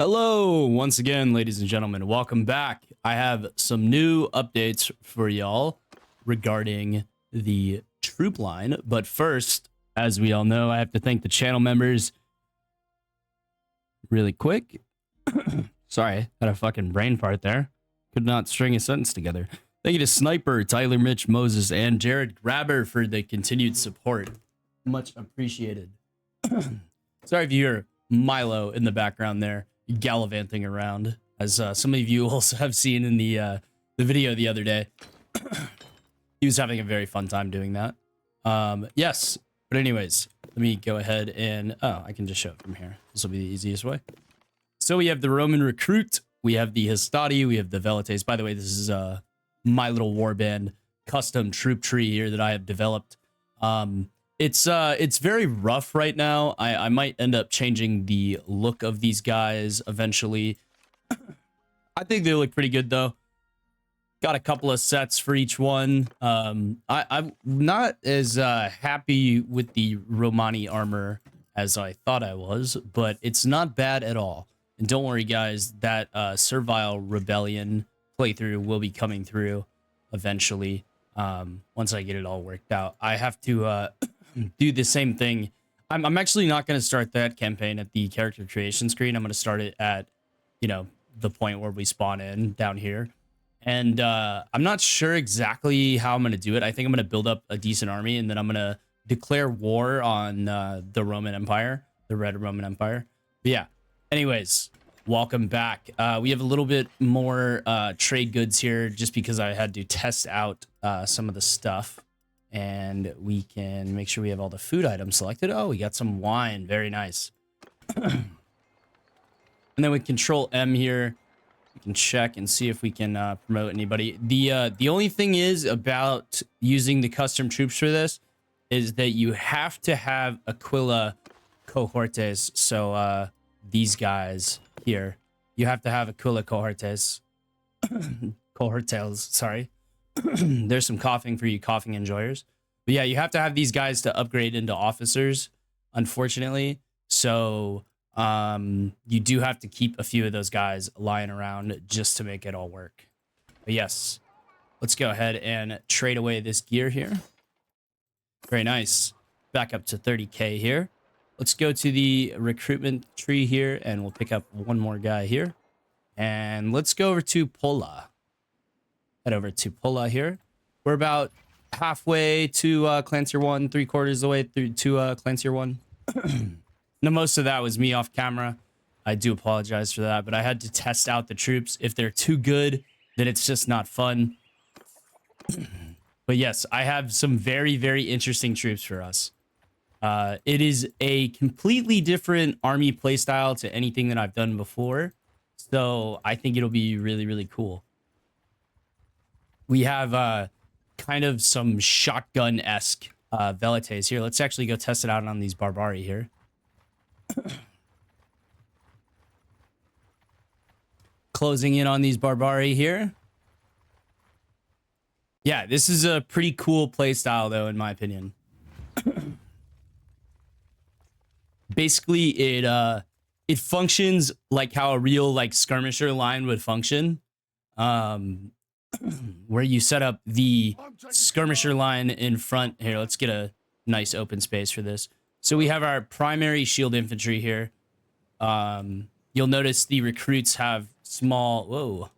Hello, once again, ladies and gentlemen. Welcome back. I have some new updates for y'all regarding the troop line. But first, as we all know, I have to thank the channel members really quick. Sorry, had a fucking brain fart there. Could not string a sentence together. Thank you to Sniper, Tyler, Mitch, Moses, and Jared Grabber for the continued support. Much appreciated. Sorry if you hear Milo in the background there, gallivanting around, as some of you also have seen in the video the other day. He was having a very fun time doing that. Yes, but anyways, let me go ahead and I can just show it from here. This will be the easiest way. So we have the Roman recruit, we have the Hastati, we have the Velites. By the way, this is my little warband custom troop tree here that I have developed. It's very rough right now. I might end up changing the look of these guys eventually. I think they look pretty good though. Got a couple of sets for each one. I'm not as happy with the Romani armor as I thought I was, but it's not bad at all. And don't worry guys, that Servile Rebellion playthrough will be coming through eventually. Once I get it all worked out. I have to do the same thing. I'm actually not going to start that campaign at the character creation screen. I'm going to start it at, you know, the point where we spawn in down here. And I'm not sure exactly how I'm going to do it. I think I'm going to build up a decent army, and then I'm going to declare war on the Roman Empire, the Red Roman Empire. But yeah, anyways, welcome back. We have a little bit more trade goods here just because I had to test out some of the stuff. And we can make sure we have all the food items selected. Oh, we got some wine. Very nice. And then with Control M here, we can check and see if we can promote anybody. The only thing is about using the custom troops for this is that you have to have Aquila cohortes. So these guys here, you have to have Aquila cohortes. Cohortels, sorry. There's some coughing for you coughing enjoyers. But yeah, you have to have these guys to upgrade into officers, unfortunately. So you do have to keep a few of those guys lying around just to make it all work. But yes, let's go ahead and trade away this gear here. Very nice. Back up to 30k here. Let's go to the recruitment tree here, and we'll pick up one more guy here. And let's go over to Pola. Head over to Pola here. We're about halfway to Clan Tier 1, 3/4 of the way through to Clan Tier 1. Now, most of that was me off camera. I do apologize for that, but I had to test out the troops. If they're too good, then it's just not fun. But yes, I have some very, very interesting troops for us. It is a completely different army playstyle to anything that I've done before. So I think it'll be really, really cool. We have kind of some shotgun-esque Velites here. Let's actually go test it out on these Barbari here. Closing in on these Barbari here. Yeah, this is a pretty cool playstyle, though, in my opinion. Basically, it functions like how a real skirmisher line would function. Where you set up the skirmisher line in front. Here, let's get a nice open space for this. So we have our primary shield infantry here. You'll notice the recruits have small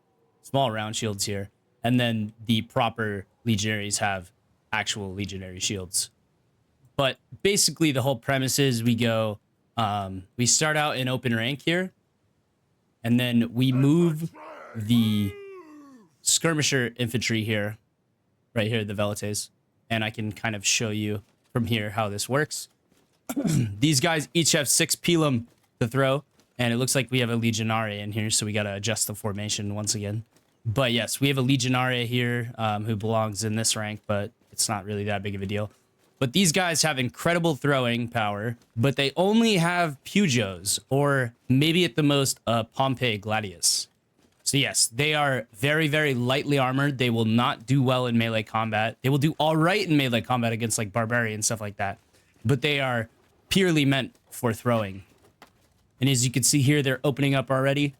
round shields here. And then the proper legionaries have actual legionary shields. But basically the whole premise is we start out in open rank here. And then we move the skirmisher infantry here, right here, the Velites, and I can kind of show you from here how this works. These guys each have 6 pilum to throw, and it looks like we have a legionary in here, so we got to adjust the formation once again. But yes, we have a legionary here who belongs in this rank, but it's not really that big of a deal. But these guys have incredible throwing power, but they only have Pujos, or maybe at the most Pompey Gladius. So yes, they are very, very lightly armored. They will not do well in melee combat. They will do all right in melee combat against like barbarian and stuff like that. But they are purely meant for throwing. And as you can see here, they're opening up already.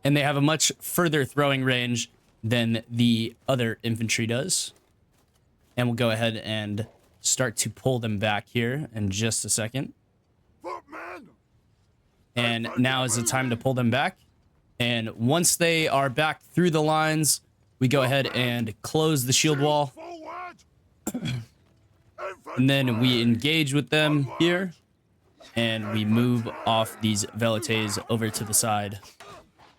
And they have a much further throwing range than the other infantry does. And we'll go ahead and start to pull them back here in just a second. And now is the time to pull them back. And once they are back through the lines, we go ahead and close the shield wall. And then we engage with them here. And we move off these velites over to the side.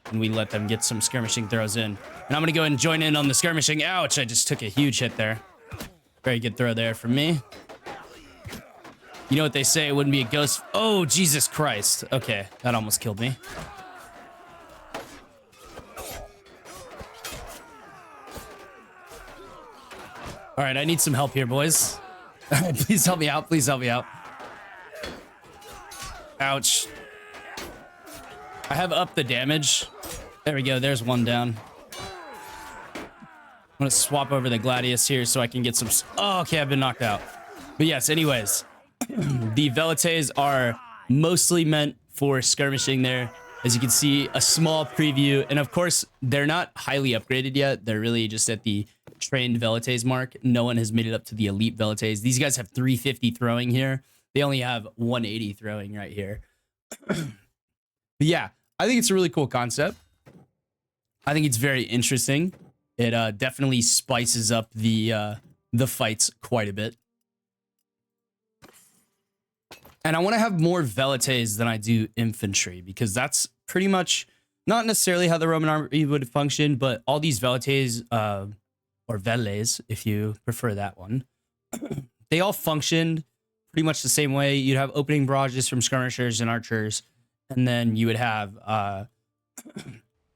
And we let them get some skirmishing throws in. And I'm going to go and join in on the skirmishing. Ouch, I just took a huge hit there. Very good throw there from me. You know what they say, it wouldn't be a ghost. Oh, Jesus Christ. Okay, that almost killed me. All right, I need some help here, boys. Please help me out. Please help me out. Ouch. I have upped the damage. There we go. There's one down. I'm going to swap over the Gladiator here so I can get some... Oh, okay, I've been knocked out. But yes, anyways. The velites are mostly meant for skirmishing there. As you can see, a small preview. And of course, they're not highly upgraded yet. They're really just at the trained velites mark. No one has made it up to the elite velites. These guys have 350 throwing here. They only have 180 throwing right here. But yeah, I think it's a really cool concept. I think it's very interesting. It definitely spices up the fights quite a bit. And I want to have more velites than I do infantry, because that's pretty much not necessarily how the Roman army would function, but all these velites, or veles, if you prefer that one, they all functioned pretty much the same way. You'd have opening barrages from skirmishers and archers, and then you would have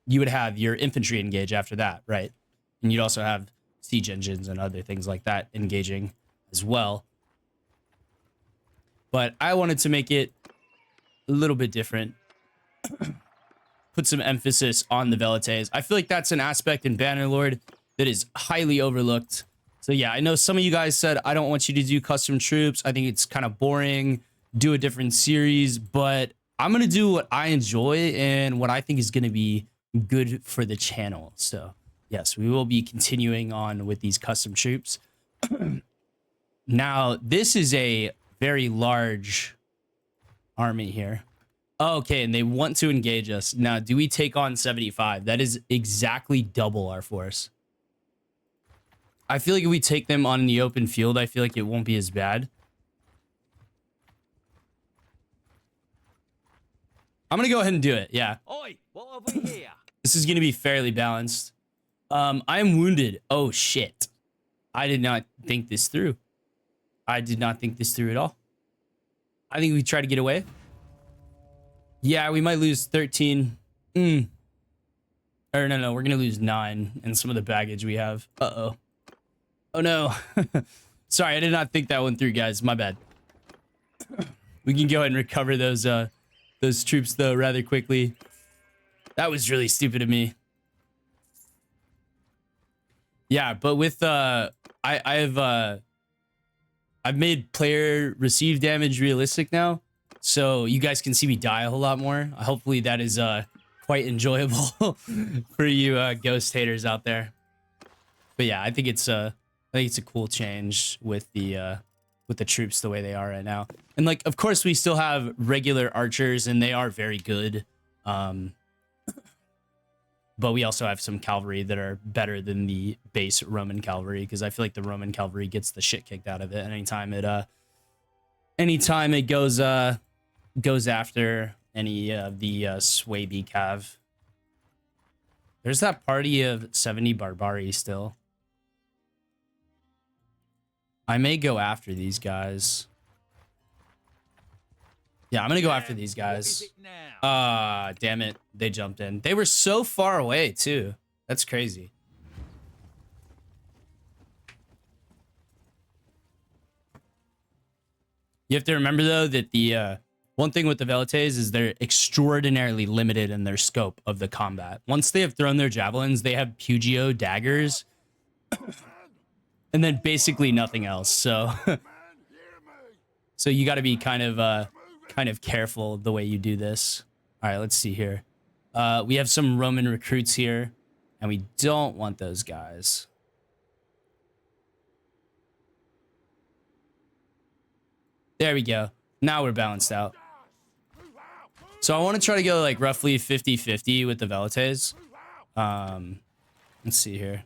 your infantry engage after that, right? And you'd also have siege engines and other things like that engaging as well. But I wanted to make it a little bit different. Put some emphasis on the velites. I feel like that's an aspect in Bannerlord that is highly overlooked. So yeah, I know some of you guys said, I don't want you to do custom troops. I think it's kind of boring. Do a different series. But I'm going to do what I enjoy and what I think is going to be good for the channel. So yes, we will be continuing on with these custom troops. Now, this is a very large army here. Okay, and they want to engage us. Now, do we take on 75? That is exactly double our force. I feel like if we take them on the open field, I feel like it won't be as bad. I'm going to go ahead and do it. Yeah. Oi, what have we here? This is going to be fairly balanced. I am wounded. Oh, shit. I did not think this through. I did not think this through at all. I think we try to get away. Yeah, we might lose 13. Or no, we're going to lose 9 and some of the baggage we have. Uh-oh. Oh, no. Sorry, I did not think that one through, guys. My bad. We can go ahead and recover those troops, though, rather quickly. That was really stupid of me. Yeah, but with I've made player receive damage realistic now, so you guys can see me die a whole lot more. Hopefully that is quite enjoyable for you ghost haters out there. But yeah, I think it's a cool change with the troops the way they are right now. And like, of course, we still have regular archers, and they are very good. But we also have some cavalry that are better than the base Roman cavalry, because I feel like the Roman cavalry gets the shit kicked out of it anytime it goes after any of the Swaby cav. There's that party of 70 Barbari still. I may go after these guys. Yeah, I'm gonna go after these guys. Damn it. They jumped in. They were so far away, too. That's crazy. You have to remember, though, that the one thing with the velites is they're extraordinarily limited in their scope of the combat. Once they have thrown their javelins, they have Pugio daggers. And then basically nothing else. So, so you got to be kind of kind of careful the way you do this. All right, let's see here. We have some Roman recruits here, and we don't want those guys. There we go. Now we're balanced out. So I want to try to go like roughly 50-50 with the Velites. Let's see here.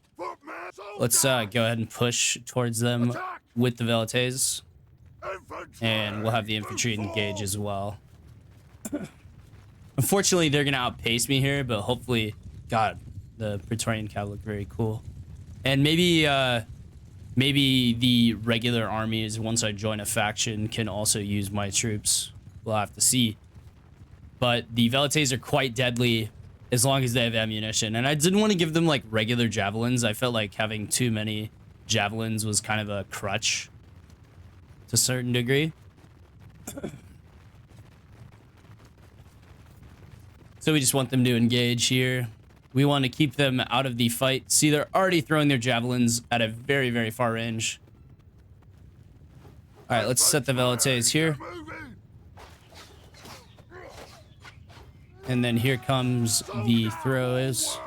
Let's go ahead and push towards them with the Velites. And we'll have the infantry engage as well. Unfortunately, they're going to outpace me here, but hopefully... God, the Praetorian Cav look very cool. And maybe the regular armies, once I join a faction, can also use my troops. We'll have to see. But the Velites are quite deadly as long as they have ammunition. And I didn't want to give them, like, regular javelins. I felt like having too many javelins was kind of a crutch to a certain degree. So we just want them to engage here. We want to keep them out of the fight. See, they're already throwing their javelins at a very, very far range. All right, let's set the Velites here. And then here comes the throws.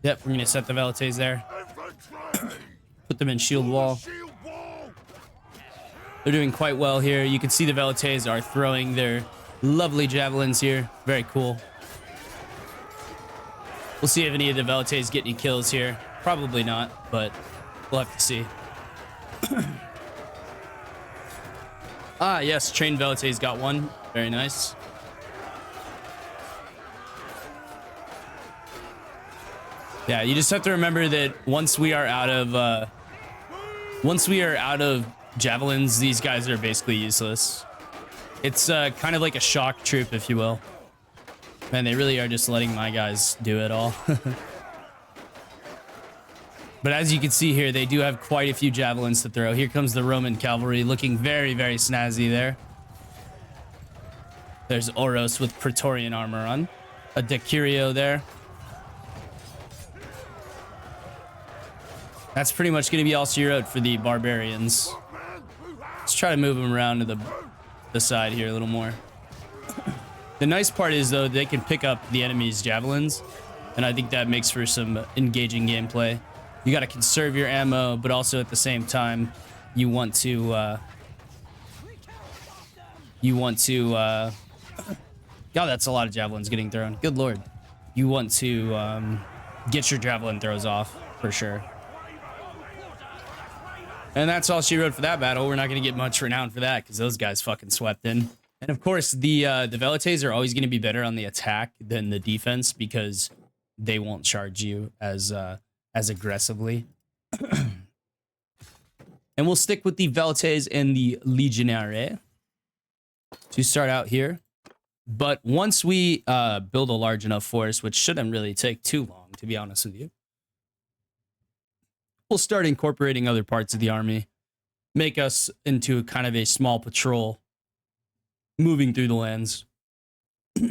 Yep, we're going to set the Velites there. Put them in shield wall. They're doing quite well here. You can see the Velites are throwing their lovely javelins here. Very cool. We'll see if any of the Velites get any kills here. Probably not, but we'll have to see. Ah, yes, trained Velites got one. Very nice. Yeah, you just have to remember that once we are out of javelins, these guys are basically useless. It's kind of like a shock troop, if you will. Man, they really are just letting my guys do it all. But as you can see here, they do have quite a few javelins to throw. Here comes the Roman cavalry, looking very, very snazzy there. There's Oros with Praetorian armor on. A Decurio there. That's pretty much going to be all she wrote for the barbarians. Let's try to move them around to the side here a little more. The nice part is, though, they can pick up the enemy's javelins, and I think that makes for some engaging gameplay. You got to conserve your ammo, but also at the same time, you want to God, that's a lot of javelins getting thrown. Good lord. You want to get your javelin throws off for sure. And that's all she wrote for that battle. We're not going to get much renown for that because those guys fucking swept in. And of course, the Velites are always going to be better on the attack than the defense because they won't charge you as aggressively. And we'll stick with the Velites and the Legionnaire to start out here. But once we build a large enough force, which shouldn't really take too long, to be honest with you, we'll start incorporating other parts of the army, make us into kind of a small patrol moving through the lands. All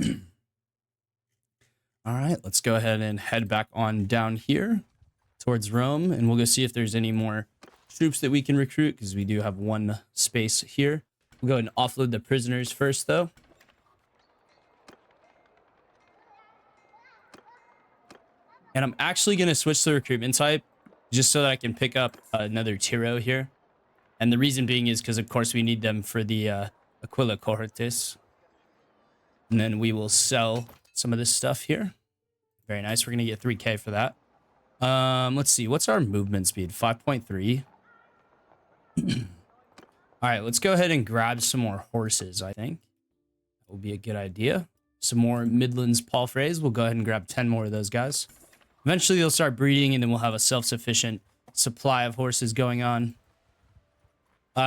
right, let's go ahead and head back on down here towards Rome, and we'll go see if there's any more troops that we can recruit because we do have one space here. We'll go ahead and offload the prisoners first, though. And I'm actually going to switch the recruitment type just so that I can pick up another Tiro here. And the reason being is because, of course, we need them for the Aquila Cohortes. And then we will sell some of this stuff here. Very nice. We're going to get 3K for that. Let's see. What's our movement speed? 5.3. All right, let's go ahead and grab some more horses, I think. That will be a good idea. Some more Midlands Palfreys. We'll go ahead and grab 10 more of those guys. Eventually, they'll start breeding, and then we'll have a self-sufficient supply of horses going on.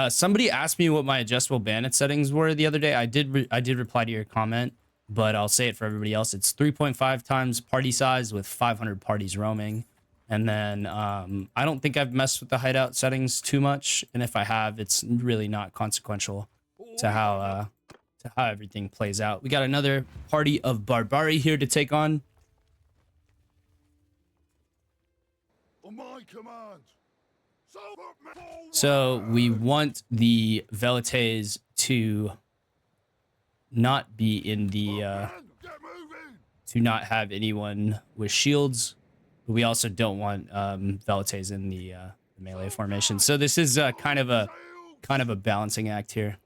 Somebody asked me what my adjustable bandit settings were the other day. I did reply to your comment, but I'll say it for everybody else. It's 3.5 times party size with 500 parties roaming. And then I don't think I've messed with the hideout settings too much. And if I have, it's really not consequential to how everything plays out. We got another party of Barbari here to take on. So we want the Velites to not be in the to not have anyone with shields. But we also don't want Velites in the melee formation. So this is kind of a balancing act here.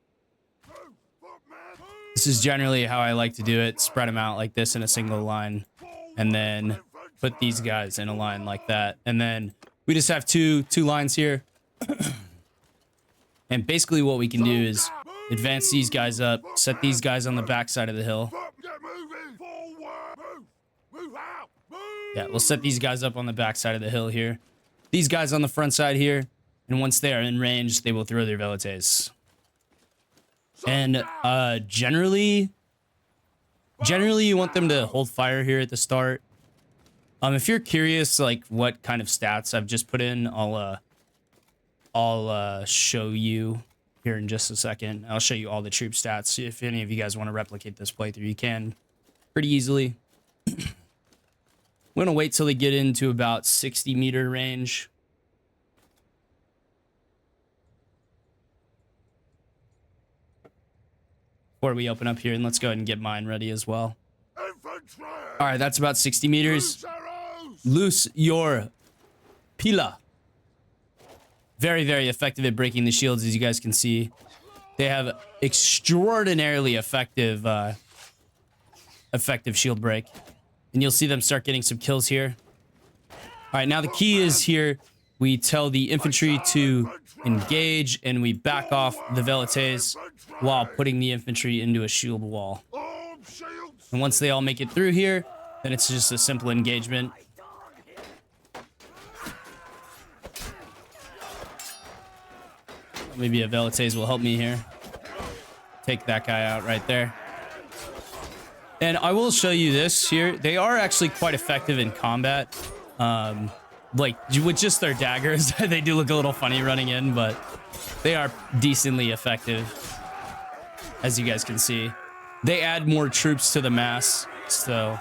This is generally how I like to do it. Spread them out like this in a single line, and then put these guys in a line like that. And then we just have two lines here. And basically what we can do is advance these guys up, set these guys on the back side of the hill. Yeah, we'll set these guys up on the back side of the hill here. These guys on the front side here. And once they are in range, they will throw their Velites. And generally you want them to hold fire here at the start. If you're curious like what kind of stats I've just put in, I'll show you here in just a second. I'll show you all the troop stats. If any of you guys want to replicate this playthrough, you can pretty easily. We're gonna wait till they get into about 60-meter range. Before we open up here, and let's go ahead and get mine ready as well. All right, that's about 60 meters. Loose your pila. Very, very effective at breaking the shields, as you guys can see. They have extraordinarily effective shield break. And you'll see them start getting some kills here. All right, now the key is here. We tell the infantry to engage, and we back off the Velites while putting the infantry into a shield wall. And once they all make it through here, then it's just a simple engagement. Maybe a Velites will help me here. Take that guy out right there. And I will show you this here. They are actually quite effective in combat. Like, with just their daggers, they do look a little funny running in, but they are decently effective, as you guys can see. They add more troops to the mass, so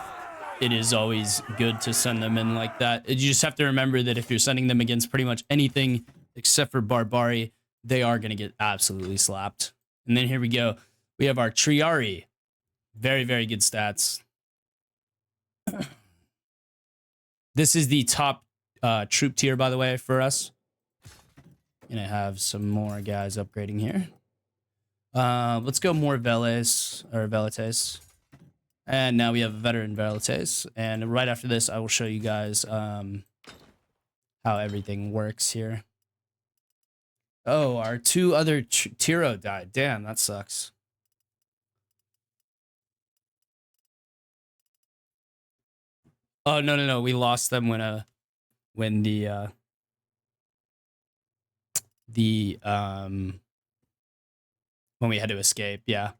it is always good to send them in like that. You just have to remember that if you're sending them against pretty much anything except for Barbari, they are going to get absolutely slapped. And then here we go. We have our Triari. Very, very good stats. This is the top troop tier, by the way, for us. Gonna have some more guys upgrading here. Let's go more Velites. And now we have veteran Velites. And right after this, I will show you guys how everything works here. Oh, our two other Tiro died. Damn, that sucks. Oh, no. We lost them when when we had to escape. Yeah.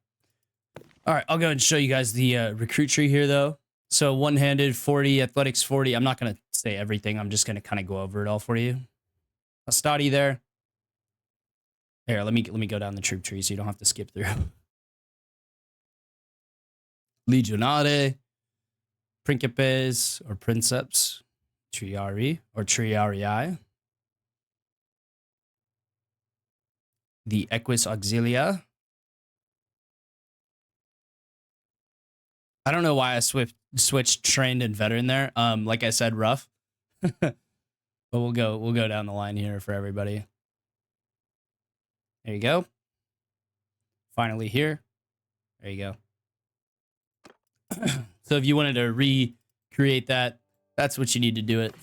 All right, I'll go and show you guys the recruit tree here, though. So one-handed 40, athletics 40. I'm not going to say everything. I'm just going to kind of go over it all for you. Astadi there. Here, let me go down the troop tree so you don't have to skip through. Legionare, Principes or Princeps, Triari or Triarii, the Equus Auxilia. I don't know why I switched trained and veteran there. Like I said, rough. But we'll go down the line here for everybody. There you go. Finally here. There you go. So if you wanted to recreate that, that's what you need to do it.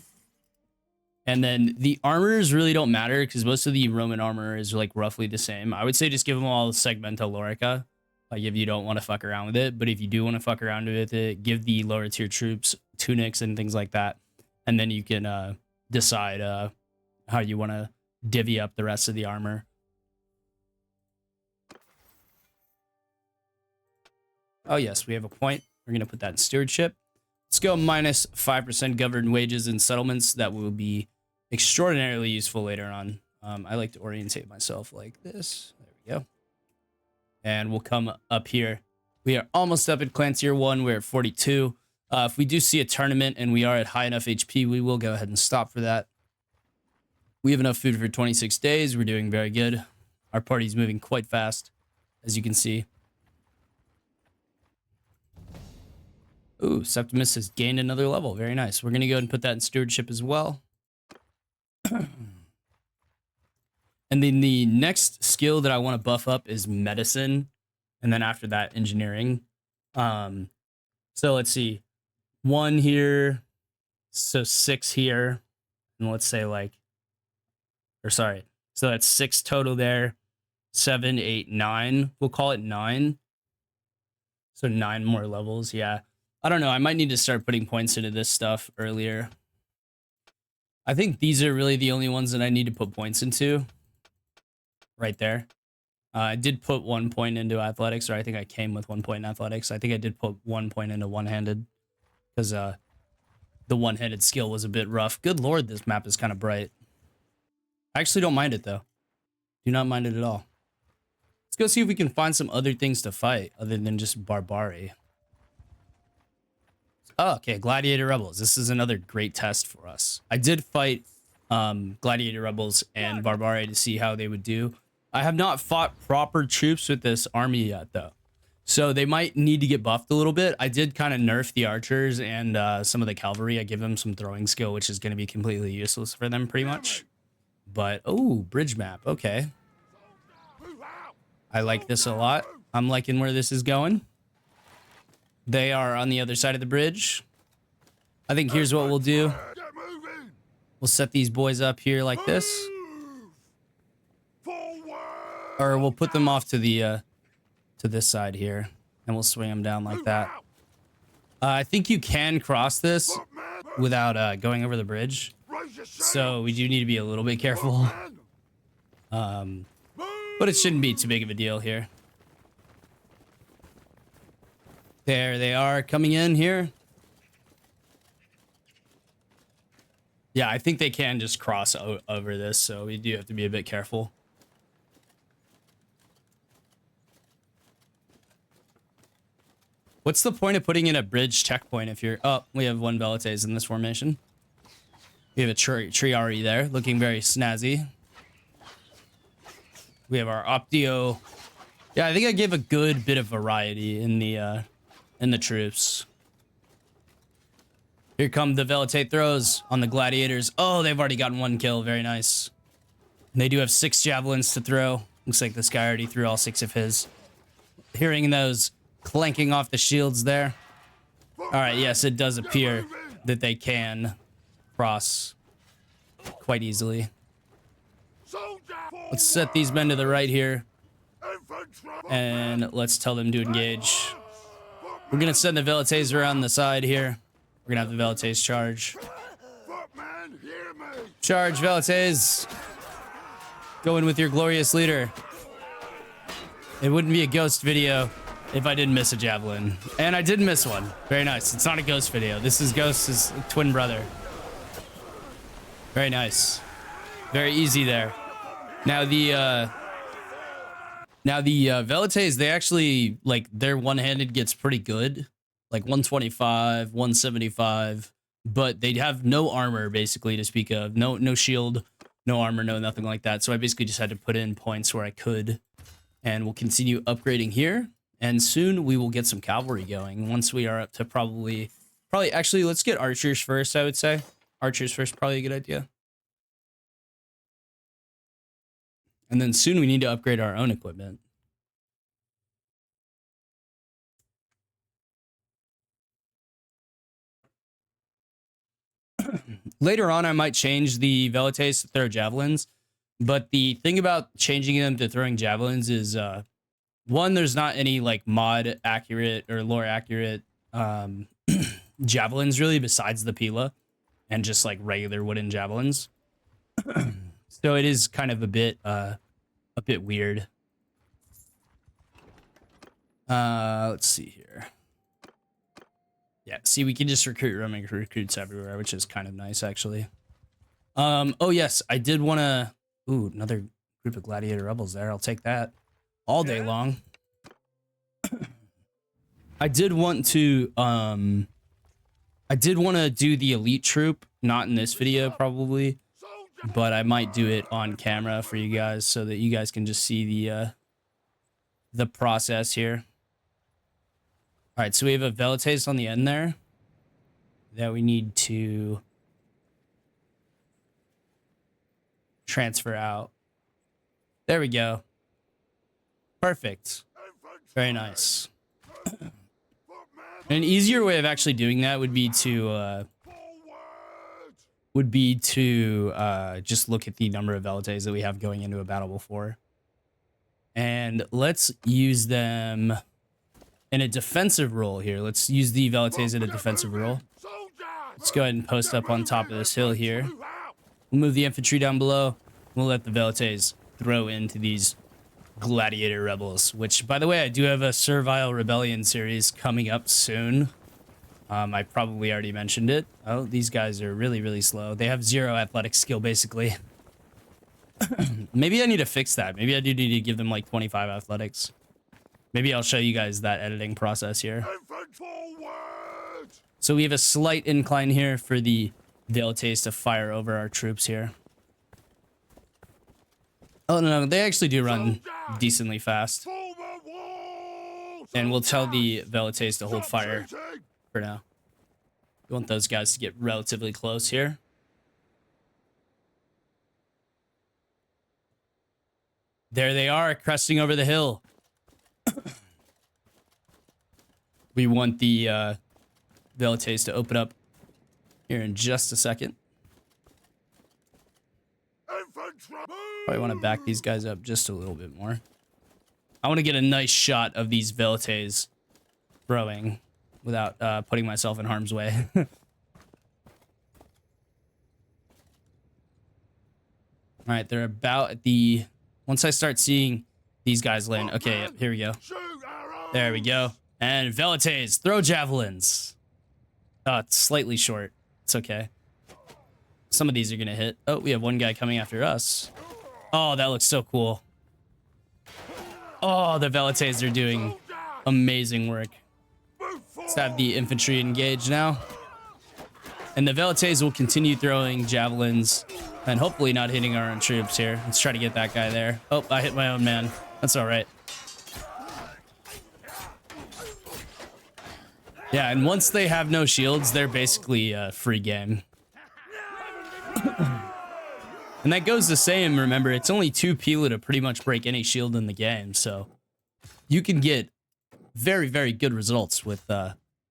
And then the armors really don't matter because most of the Roman armor is like roughly the same. I would say just give them all Segmenta Lorica, like if you don't want to fuck around with it. But if you do want to fuck around with it, give the lower tier troops tunics and things like that. And then you can decide how you want to divvy up the rest of the armor. Oh yes, we have a point. We're going to put that in stewardship. Let's go minus 5% governed wages and settlements. That will be extraordinarily useful later on. I like to orientate myself like this. There we go. And we'll come up here. We are almost up at clan tier 1. We're at 42. If we do see a tournament and we are at high enough HP, we will go ahead and stop for that. We have enough food for 26 days. We're doing very good. Our party's moving quite fast, as you can see. Ooh, Septimus has gained another level. Very nice. We're going to go ahead and put that in stewardship as well. And then the next skill that I want to buff up is medicine. And then after that, engineering. So let's see. 1 here. So 6 here. And let's say so that's 6 total there. 7, 8, 9. We'll call it 9. So 9 more levels. Yeah. I don't know. I might need to start putting points into this stuff earlier. I think these are really the only ones that I need to put points into. Right there. I did put 1 point into athletics, or I think I came with 1 point in athletics. I think I did put 1 point into one-handed because the one-handed skill was a bit rough. Good lord, this map is kind of bright. I actually don't mind it, though. Do not mind it at all. Let's go see if we can find some other things to fight other than just Barbari. Oh, okay, Gladiator Rebels. This is another great test for us. I did fight Gladiator Rebels and Barbari to see how they would do. I have not fought proper troops with this army yet, though. So they might need to get buffed a little bit. I did kind of nerf the archers and some of the cavalry. I give them some throwing skill, which is going to be completely useless for them pretty much. But, oh, bridge map. Okay. I like this a lot. I'm liking where this is going. They are on the other side of the bridge. I think here's what we'll do. We'll set these boys up here like this. Or we'll put them off to the to this side here, and we'll swing them down like that. I think you can cross this without going over the bridge, so we do need to be a little bit careful. But it shouldn't be too big of a deal here. There they are coming in here. Yeah, I think they can just cross over this, so we do have to be a bit careful. What's the point of putting in a bridge checkpoint if you're... Oh, we have 1 Velites in this formation. We have a Triari there, looking very snazzy. We have our Optio. Yeah, I think I gave a good bit of variety in the troops. Here come the Velite throws on the Gladiators. Oh, they've already gotten 1 kill. Very nice. And they do have 6 javelins to throw. Looks like this guy already threw all 6 of his. Hearing those clanking off the shields there. All right, yes, it does appear that they can cross quite easily. Let's set these men to the right here. And let's tell them to engage. We're going to send the Velites around the side here. We're going to have the Velites charge. Charge, Velites. Go in with your glorious leader. It wouldn't be a ghost video if I didn't miss a javelin. And I did miss one. Very nice. It's not a ghost video. This is Ghost's twin brother. Very nice. Very easy there. Now the Velites, they actually, like, their one-handed gets pretty good. Like 125, 175. But they have no armor, basically, to speak of. No shield, no armor, no nothing like that. So I basically just had to put in points where I could. And we'll continue upgrading here. And soon we will get some cavalry going. Once we are up to probably actually, let's get archers first, I would say. Archers first, probably a good idea. And then soon we need to upgrade our own equipment. Later on, I might change the Velites to throw javelins. But the thing about changing them to throwing javelins is, one, there's not any like mod accurate or lore accurate javelins really besides the Pila and just like regular wooden javelins. So it is kind of a bit weird. Let's see here. Yeah, see, we can just recruit Roman recruits everywhere, which is kind of nice actually. Oh yes, I did want to... Ooh, another group of Gladiator Rebels there. I'll take that all day long. I did want to do the elite troop, not in this video probably, but I might do it on camera for you guys so that you guys can just see the process here. All right, so we have a Velites on the end there that we need to transfer out. There we go. Perfect. Very nice. An easier way of actually doing that would be to just look at the number of Velites that we have going into a battle before. And let's use them in a defensive role here. Let's use the Velites in a defensive role. Let's go ahead and post up on top of this hill here. We'll move the infantry down below. We'll let the Velites throw into these Gladiator rebels, which, by the way, I do have a Servile Rebellion series coming up soon. I probably already mentioned it. Oh, these guys are really, really slow. They have 0 athletic skill, basically. Maybe I need to fix that. Maybe I do need to give them like 25 athletics. Maybe I'll show you guys that editing process here. So we have a slight incline here for the Velites to fire over our troops here. Oh, no, they actually do run decently fast. And we'll tell the Velites to hold fire for now. We want those guys to get relatively close here. There they are, cresting over the hill. We want the Velites to open up here in just a second. Probably want to back these guys up just a little bit more. I want to get a nice shot of these Velites throwing without putting myself in harm's way. All right, they're about at the... Once I start seeing these guys land... Okay, yep, here we go. There we go. And Velites, throw javelins. It's slightly short. It's okay. Some of these are going to hit. Oh, we have one guy coming after us. Oh, that looks so cool. Oh, the Velites are doing amazing work. Let's have the infantry engaged now. And the Velites will continue throwing javelins and hopefully not hitting our own troops here. Let's try to get that guy there. Oh, I hit my own man. That's all right. Yeah, and once they have no shields, they're basically a free game. And that goes the same, remember, it's only 2 Pila to pretty much break any shield in the game, so you can get very, very good results with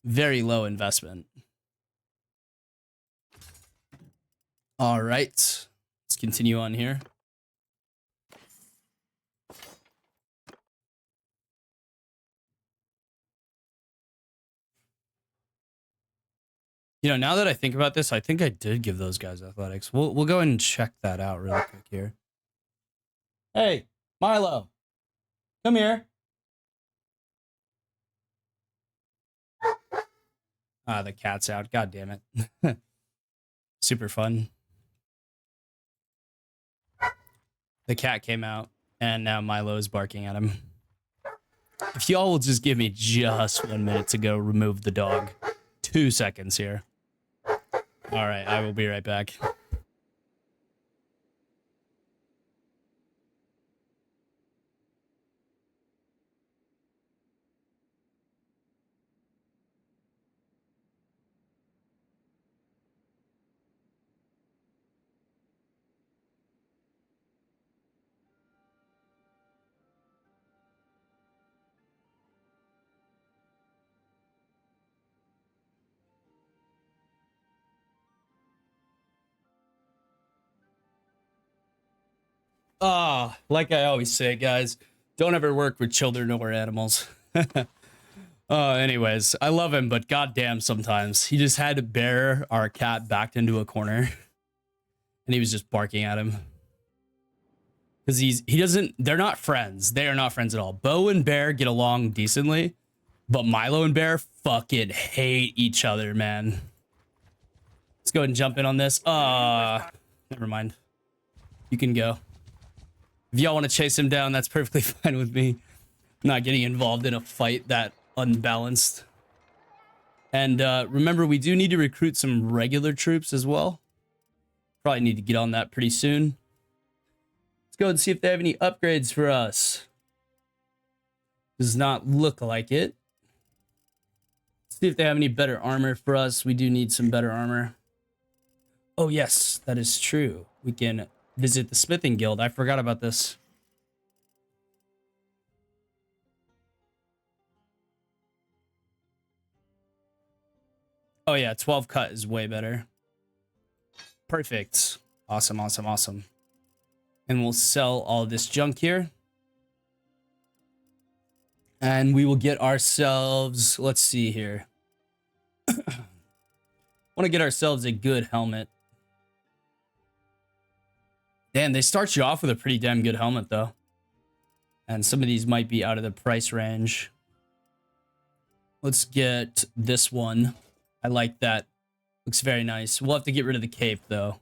very low investment. All right, let's continue on here. You know, now that I think about this, I think I did give those guys athletics. We'll go and check that out really quick here. Hey, Milo, come here. Ah, the cat's out. God damn it. Super fun. The cat came out, and now Milo is barking at him. If y'all will just give me just 1 minute to go remove the dog. 2 seconds here. All right, I will be right back. Like I always say, guys, don't ever work with children or animals. Anyways, I love him, but goddamn, sometimes he just had to bear our cat backed into a corner, and he was just barking at him because they're not friends. They are not friends at all. Bo and Bear get along decently, but Milo and Bear fucking hate each other, man. Let's go ahead and jump in on this. Never mind. You can go. If y'all want to chase him down, that's perfectly fine with me. I'm not getting involved in a fight that unbalanced. And remember, we do need to recruit some regular troops as well. Probably need to get on that pretty soon. Let's go and see if they have any upgrades for us. Does not look like it. See if they have any better armor for us. We do need some better armor. Oh, yes, that is true. We can visit the smithing guild. I forgot about this. Oh, yeah, 12 cut is way better. Perfect. Awesome, awesome, awesome. And we'll sell all this junk here. And we will get ourselves, let's see here. Want to get ourselves a good helmet. Damn, they start you off with a pretty damn good helmet, though. And some of these might be out of the price range. Let's get this one. I like that. Looks very nice. We'll have to get rid of the cape, though.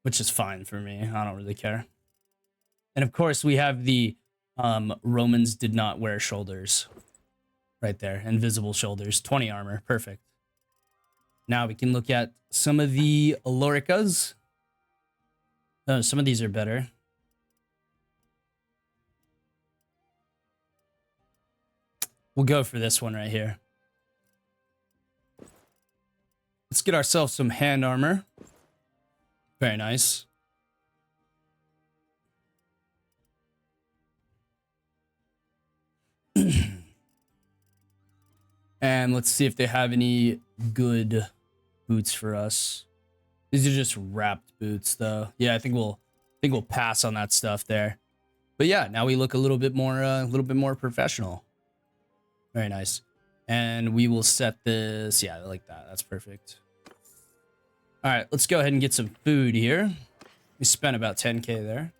Which is fine for me. I don't really care. And of course, we have the Romans did not wear shoulders. Right there. Invisible shoulders. 20 armor. Perfect. Now we can look at some of the Aloricas. Oh, some of these are better. We'll go for this one right here. Let's get ourselves some hand armor. Very nice. And let's see if they have any good boots for us. These are just wrapped boots, though. Yeah, I think we'll pass on that stuff there. But yeah, now we look a little bit more professional. Very nice. And we will set this. Yeah, I like that. That's perfect. All right, let's go ahead and get some food here. We spent about 10K there.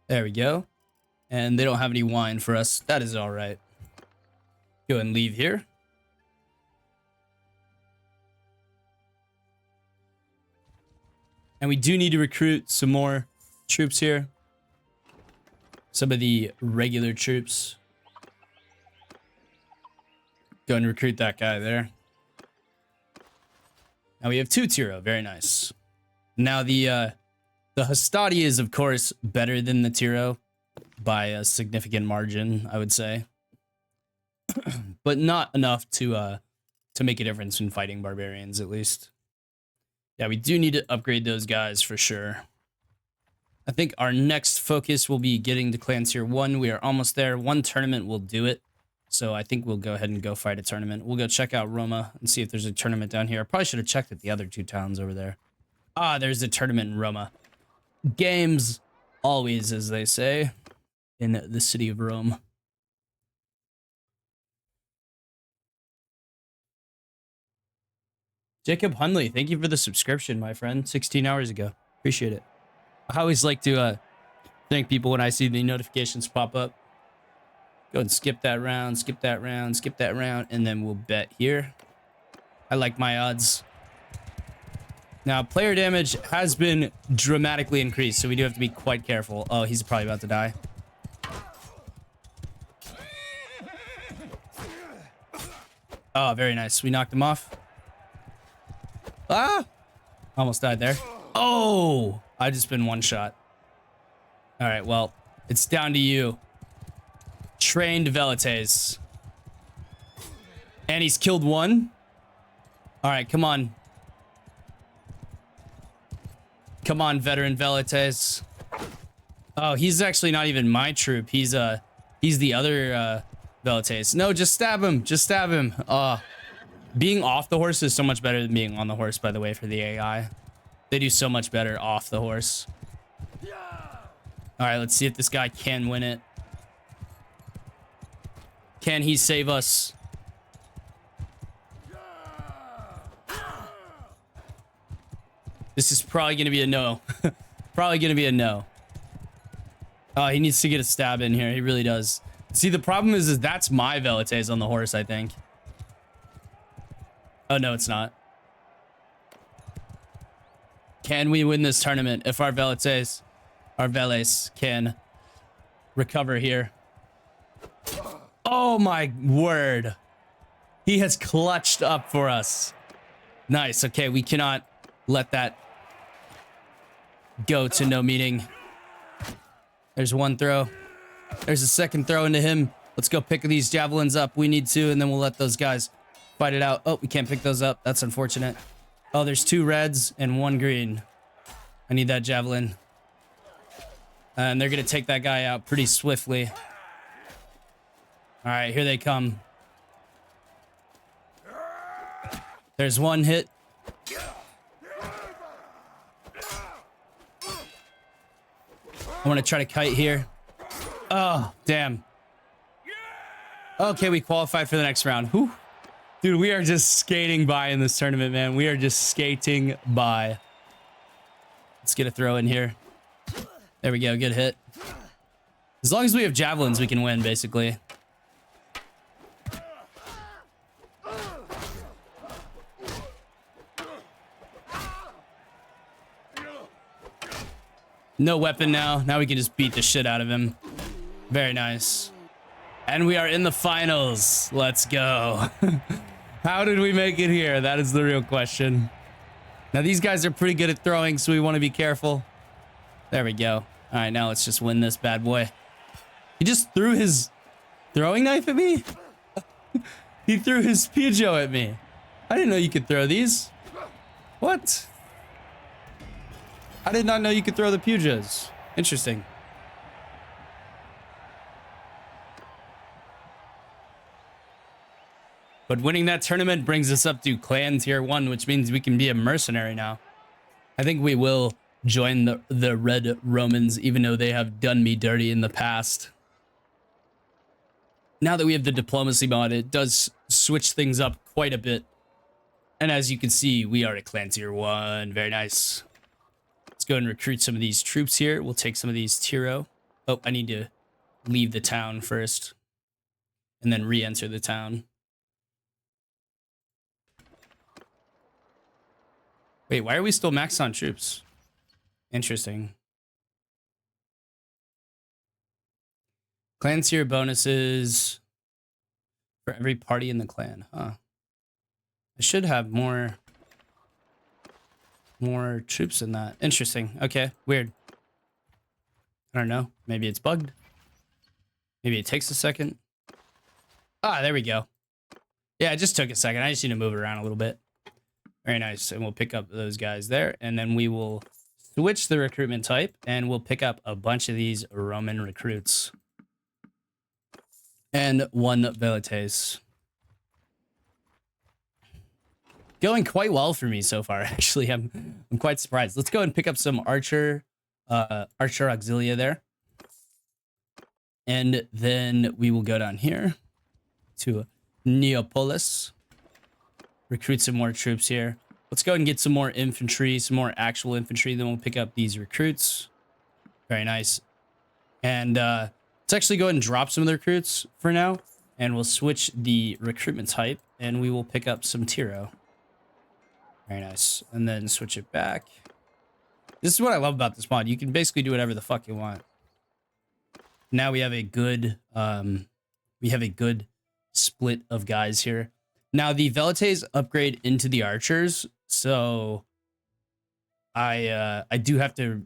There we go. And they don't have any wine for us. That is all right. Go ahead and leave here. And we do need to recruit some more troops here. Some of the regular troops. Go and recruit that guy there. Now we have 2 Tiro. Very nice. Now the Hastati is, of course, better than the Tiro by a significant margin, I would say. But not enough to make a difference in fighting barbarians, at least. Yeah, we do need to upgrade those guys for sure. I think our next focus will be getting to Clan Tier 1. We are almost there. 1 tournament will do it. So I think we'll go ahead and go fight a tournament. We'll go check out Roma and see if there's a tournament down here. I probably should have checked at the other 2 towns over there. Ah, there's a tournament in Roma. Games always, as they say, in the city of Rome. Jacob Hunley, thank you for the subscription, my friend. 16 hours ago. Appreciate it. I always like to thank people when I see the notifications pop up. Go and skip that round, skip that round, skip that round, and then we'll bet here. I like my odds. Now, player damage has been dramatically increased, so we do have to be quite careful. Oh, he's probably about to die. Oh, very nice. We knocked him off. Ah! Almost died there. Oh! I just been one shot. All right, well, it's down to you. Trained Velites. And he's killed 1. All right, come on. Come on, veteran Velites. Oh, he's actually not even my troop. He's the other Velites. No, just stab him. Just stab him. Being off the horse is so much better than being on the horse, by the way, for the AI. They do so much better off the horse. All right, let's see if this guy can win it. Can he save us? This is probably going to be a no. Probably going to be a no. Oh, he needs to get a stab in here. He really does. See, the problem is that's my Velites on the horse, I think. Oh, no, it's not. Can we win this tournament if our Velites, our Veles, can recover here? Oh, my word. He has clutched up for us. Nice. Okay, we cannot let that go to no meeting. There's 1 throw. There's a second throw into him. Let's go pick these javelins up. We need to, and then we'll let those guys fight it out. Oh, we can't pick those up. That's unfortunate. Oh, there's 2 reds and 1 green. I need that javelin. And they're going to take that guy out pretty swiftly. All right, here they come. There's 1 hit. I want to try to kite here. Oh, damn. Okay, we qualified for the next round. Whew. Dude, we are just skating by in this tournament, man. We are just skating by. Let's get a throw in here. There we go. Good hit. As long as we have javelins, we can win, basically. No weapon now. Now we can just beat the shit out of him. Very nice. And we are in the finals. Let's go. How did we make it here? That is the real question. Now, these guys are pretty good at throwing, so we want to be careful. There we go. All right, now let's just win this bad boy. He just threw his throwing knife at me? He threw his Peugeot at me. I didn't know you could throw these. What? I did not know you could throw the Peugeots. Interesting. But winning that tournament brings us up to clan tier 1, which means we can be a mercenary now. I think we will join the Red Romans, even though they have done me dirty in the past. Now that we have the diplomacy mod, it does switch things up quite a bit. And as you can see, we are a clan tier 1. Very nice. Let's go and recruit some of these troops here. We'll take some of these Tiro. Oh, I need to leave the town first. And then re-enter the town. Wait, why are we still maxed on troops? Interesting. Clan tier bonuses for every party in the clan. Huh. I should have more troops in that. Interesting. Okay, weird. I don't know. Maybe it's bugged. Maybe it takes a second. Ah, there we go. Yeah, it just took a second. I just need to move it around a little bit. Very nice. And we'll pick up those guys there. And then we will switch the recruitment type. And we'll pick up a bunch of these Roman recruits. And 1 Velites. Going quite well for me so far, actually. I'm quite surprised. Let's go and pick up some Archer Auxilia there. And then we will go down here to Neapolis. Recruit some more troops here. Let's go and get some more infantry, some more actual infantry. Then we'll pick up these recruits. Very nice. And let's actually go ahead and drop some of the recruits for now. And we'll switch the recruitment type. And we will pick up some Tiro. Very nice. And then switch it back. This is what I love about this mod. You can basically do whatever the fuck you want. Now we have a good split of guys here. Now the Velites upgrade into the archers, so I do have to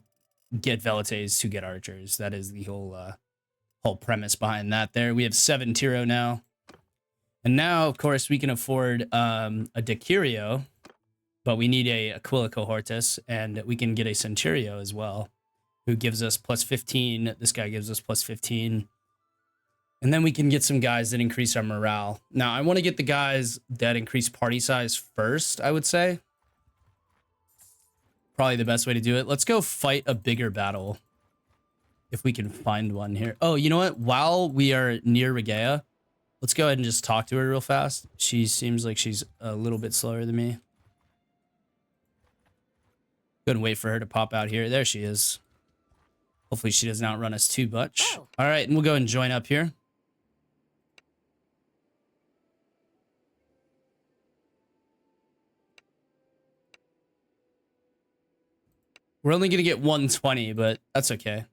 get Velites to get archers. That is the whole premise behind that. There we have 7 Tiro now, and now of course we can afford a Decurio. But we need a Aquila Cohortus, and we can get a Centurio as well, who gives us plus 15. This guy gives us plus 15. And then we can get some guys that increase our morale. Now, I want to get the guys that increase party size first, I would say. Probably the best way to do it. Let's go fight a bigger battle, if we can find one here. Oh, you know what? While we are near Regea, let's go ahead and just talk to her real fast. She seems like she's a little bit slower than me. Go and wait for her to pop out here. There she is. Hopefully she doesn't outrun us too much. Oh. All right, and we'll go and join up here. We're only going to get 120, but that's okay.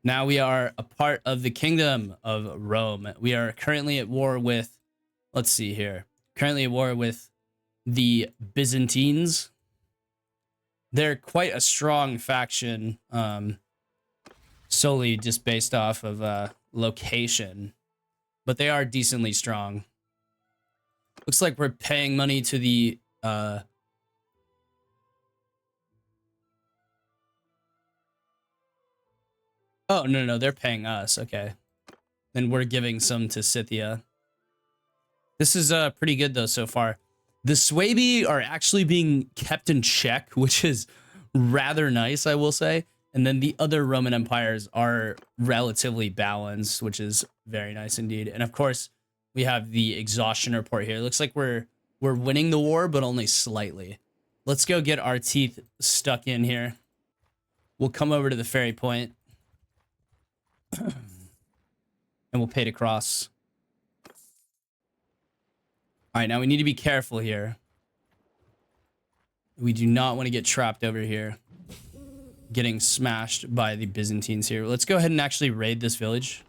Now we are a part of the Kingdom of Rome. We are currently at war with, let's see here. Currently at war with the Byzantines. They're quite a strong faction. solely just based off of location, but they are decently strong. Looks like we're paying money to the oh, no, they're paying us. Okay. Then we're giving some to Scythia. This is pretty good though so far. The Swabi are actually being kept in check, which is rather nice, I will say. And then the other Roman empires are relatively balanced, which is very nice indeed. And of course, we have the exhaustion report here. It looks like we're winning the war, but only slightly. Let's go get our teeth stuck in here. We'll come over to the ferry point. And we'll pay to cross. All right, now we need to be careful here. We do not want to get trapped over here, getting smashed by the Byzantines here. Let's go ahead and actually raid this village.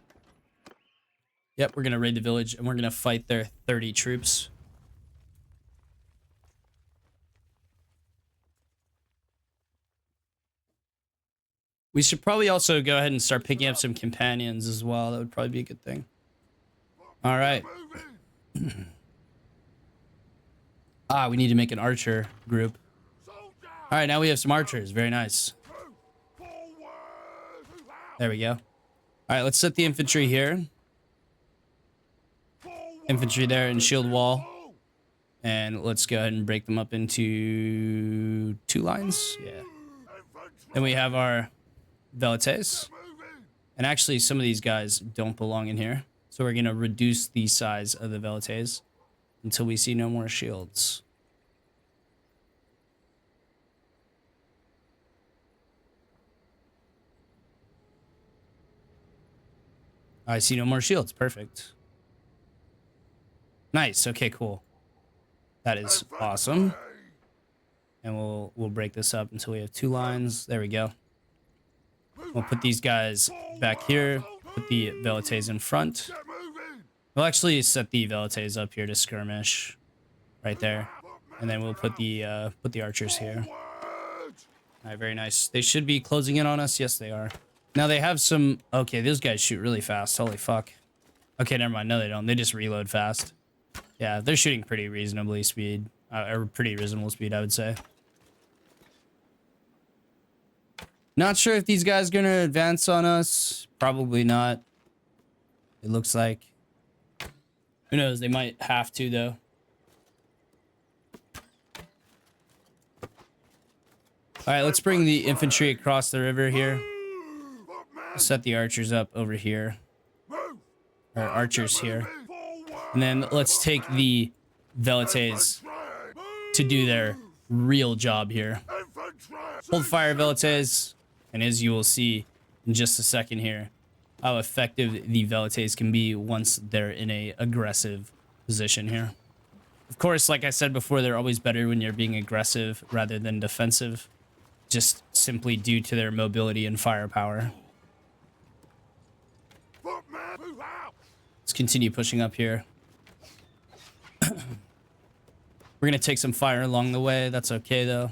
Yep, we're going to raid the village, and we're going to fight their 30 troops. We should probably also go ahead and start picking up some companions as well. That would probably be a good thing. All right. We need to make an archer group. All right, now we have some archers. Very nice. There we go. All right, let's set the infantry here. Infantry there and shield wall. And let's go ahead and break them up into 2 lines. Yeah. Then we have our velites. And actually, some of these guys don't belong in here. So we're going to reduce the size of the velites until we see no more shields. I see no more shields. Perfect. Nice. Okay, cool. That is awesome. And we'll break this up until we have 2 lines. There we go. We'll put these guys back here. Put the velites in front. We'll actually set the velites up here to skirmish, right there, and then we'll put the archers here. All right, very nice. They should be closing in on us. Yes, they are. Now they have some. Okay, those guys shoot really fast. Holy fuck. Okay, never mind. No, they don't. They just reload fast. Yeah, they're shooting pretty reasonably speed, or pretty reasonable speed, I would say. Not sure if these guys are gonna advance on us. Probably not. It looks like. Who knows? They might have to, though. All right, let's bring the infantry across the river here. Set the archers up over here. Or archers here. And then let's take the velites to do their real job here. Hold fire, velites. And as you will see in just a second here, how effective the velites can be once they're in a aggressive position here. Of course, like I said before, they're always better when you're being aggressive rather than defensive, just simply due to their mobility and firepower. Let's continue pushing up here. We're going to take some fire along the way. That's okay, though.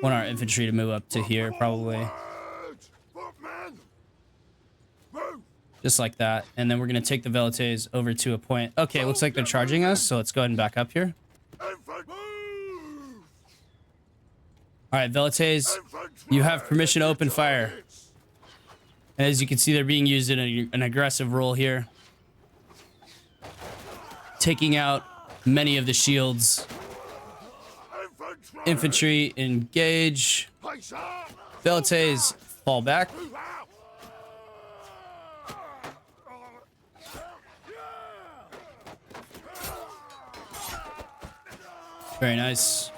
Want our infantry to move up to here, probably. Just like that. And then we're going to take the velites over to a point. Okay, looks like they're charging us, so let's go ahead and back up here. Alright, velites, you have permission to open fire. And as you can see, they're being used in an aggressive role here. Taking out many of the shields. Infantry, engage. Velites, fall back. Very nice.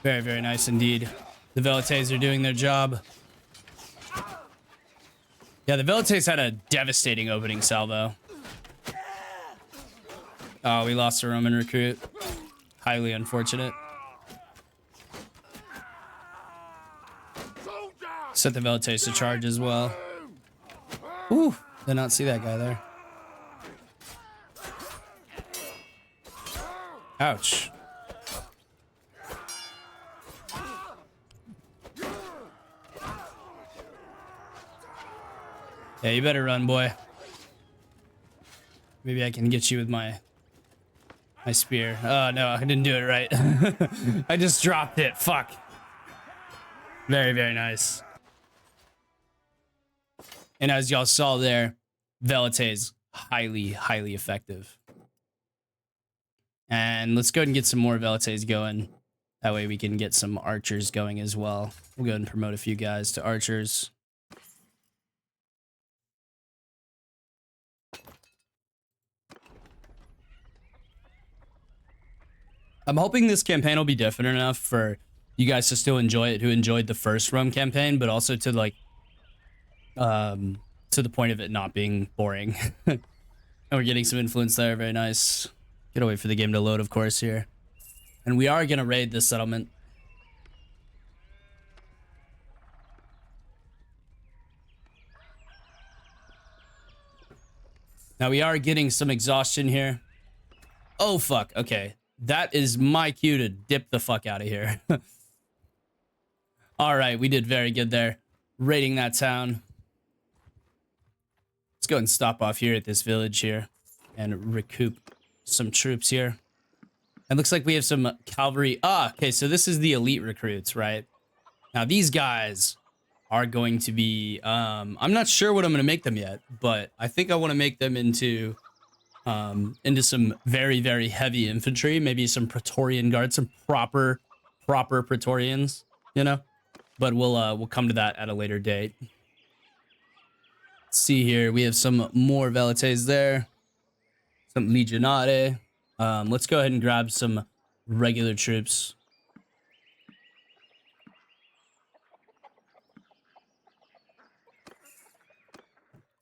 Very, very nice indeed. The velites are doing their job. Yeah, the velites had a devastating opening salvo. Oh, we lost a Roman recruit. Highly unfortunate. Set the velites to charge as well. Ooh, did not see that guy there. Ouch. Yeah, you better run, boy. Maybe I can get you with my spear. Oh, no, I didn't do it right. I just dropped it. Fuck. Very, very nice. And as y'all saw there, Velite is highly, highly effective. And let's go ahead and get some more Velites going. That way we can get some archers going as well. We'll go ahead and promote a few guys to archers. I'm hoping this campaign will be different enough for you guys to still enjoy it, who enjoyed the first Rome campaign, but also to like, to the point of it not being boring. And we're getting some influence there. Very nice. Gotta wait for the game to load, of course, here. And we are gonna raid this settlement. Now we are getting some exhaustion here. Oh, fuck. Okay. That is my cue to dip the fuck out of here. All right. We did very good there. Raiding that town. Let's go and stop off here at this village here and recoup some troops here. It looks like we have some cavalry. Ah, okay. So this is the elite recruits, right? Now these guys are going to be, I'm not sure what I'm going to make them yet, but I think I want to make them into some very, very heavy infantry, maybe some Praetorian guards, some proper Praetorians, you know, but we'll come to that at a later date. Let's see here. We have some more Velites there, some Legionate. Let's go ahead and grab some regular troops.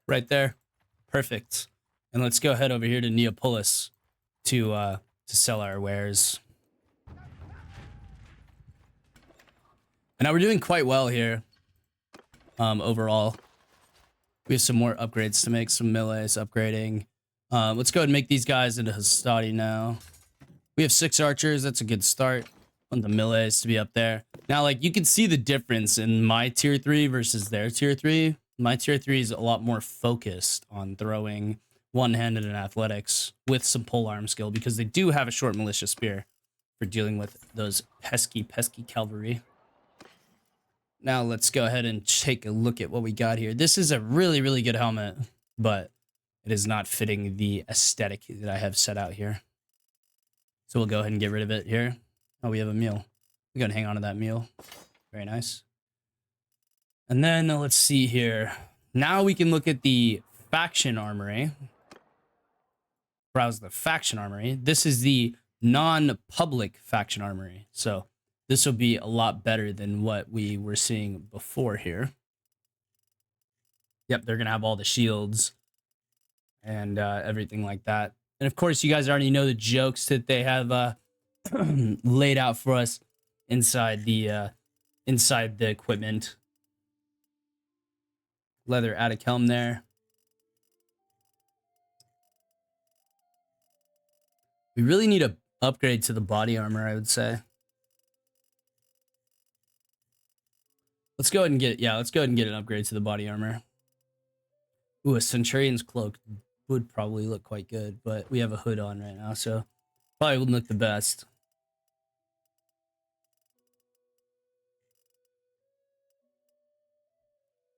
Right there. Perfect. And let's go head over here to Neapolis to sell our wares. And now we're doing quite well here. Overall. We have some more upgrades to make, some melees upgrading. Let's go ahead and make these guys into Hastati now. We have 6 archers. That's a good start. I want the melees to be up there. Now, like, you can see the difference in my tier 3 versus their tier 3. My tier 3 is a lot more focused on throwing one-handed and athletics with some polearm skill because they do have a short militia spear for dealing with those pesky cavalry. Now let's go ahead and take a look at what we got here. This is a really, really good helmet, but it is not fitting the aesthetic that I have set out here. So we'll go ahead and get rid of it here. Oh, we have a meal. We're going to hang on to that meal. Very nice. And then let's see here. Now we can look at the faction armory. Browse the faction armory. This is the non-public faction armory. So this will be a lot better than what we were seeing before here. Yep, they're going to have all the shields and everything like that. And of course, you guys already know the jokes that they have laid out for us inside the equipment. Leather attic helm there. We really need to upgrade to the body armor, I would say. Let's go ahead and get, yeah, let's go ahead and get an upgrade to the body armor. Ooh, a Centurion's cloak would probably look quite good, but we have a hood on right now, so probably wouldn't look the best.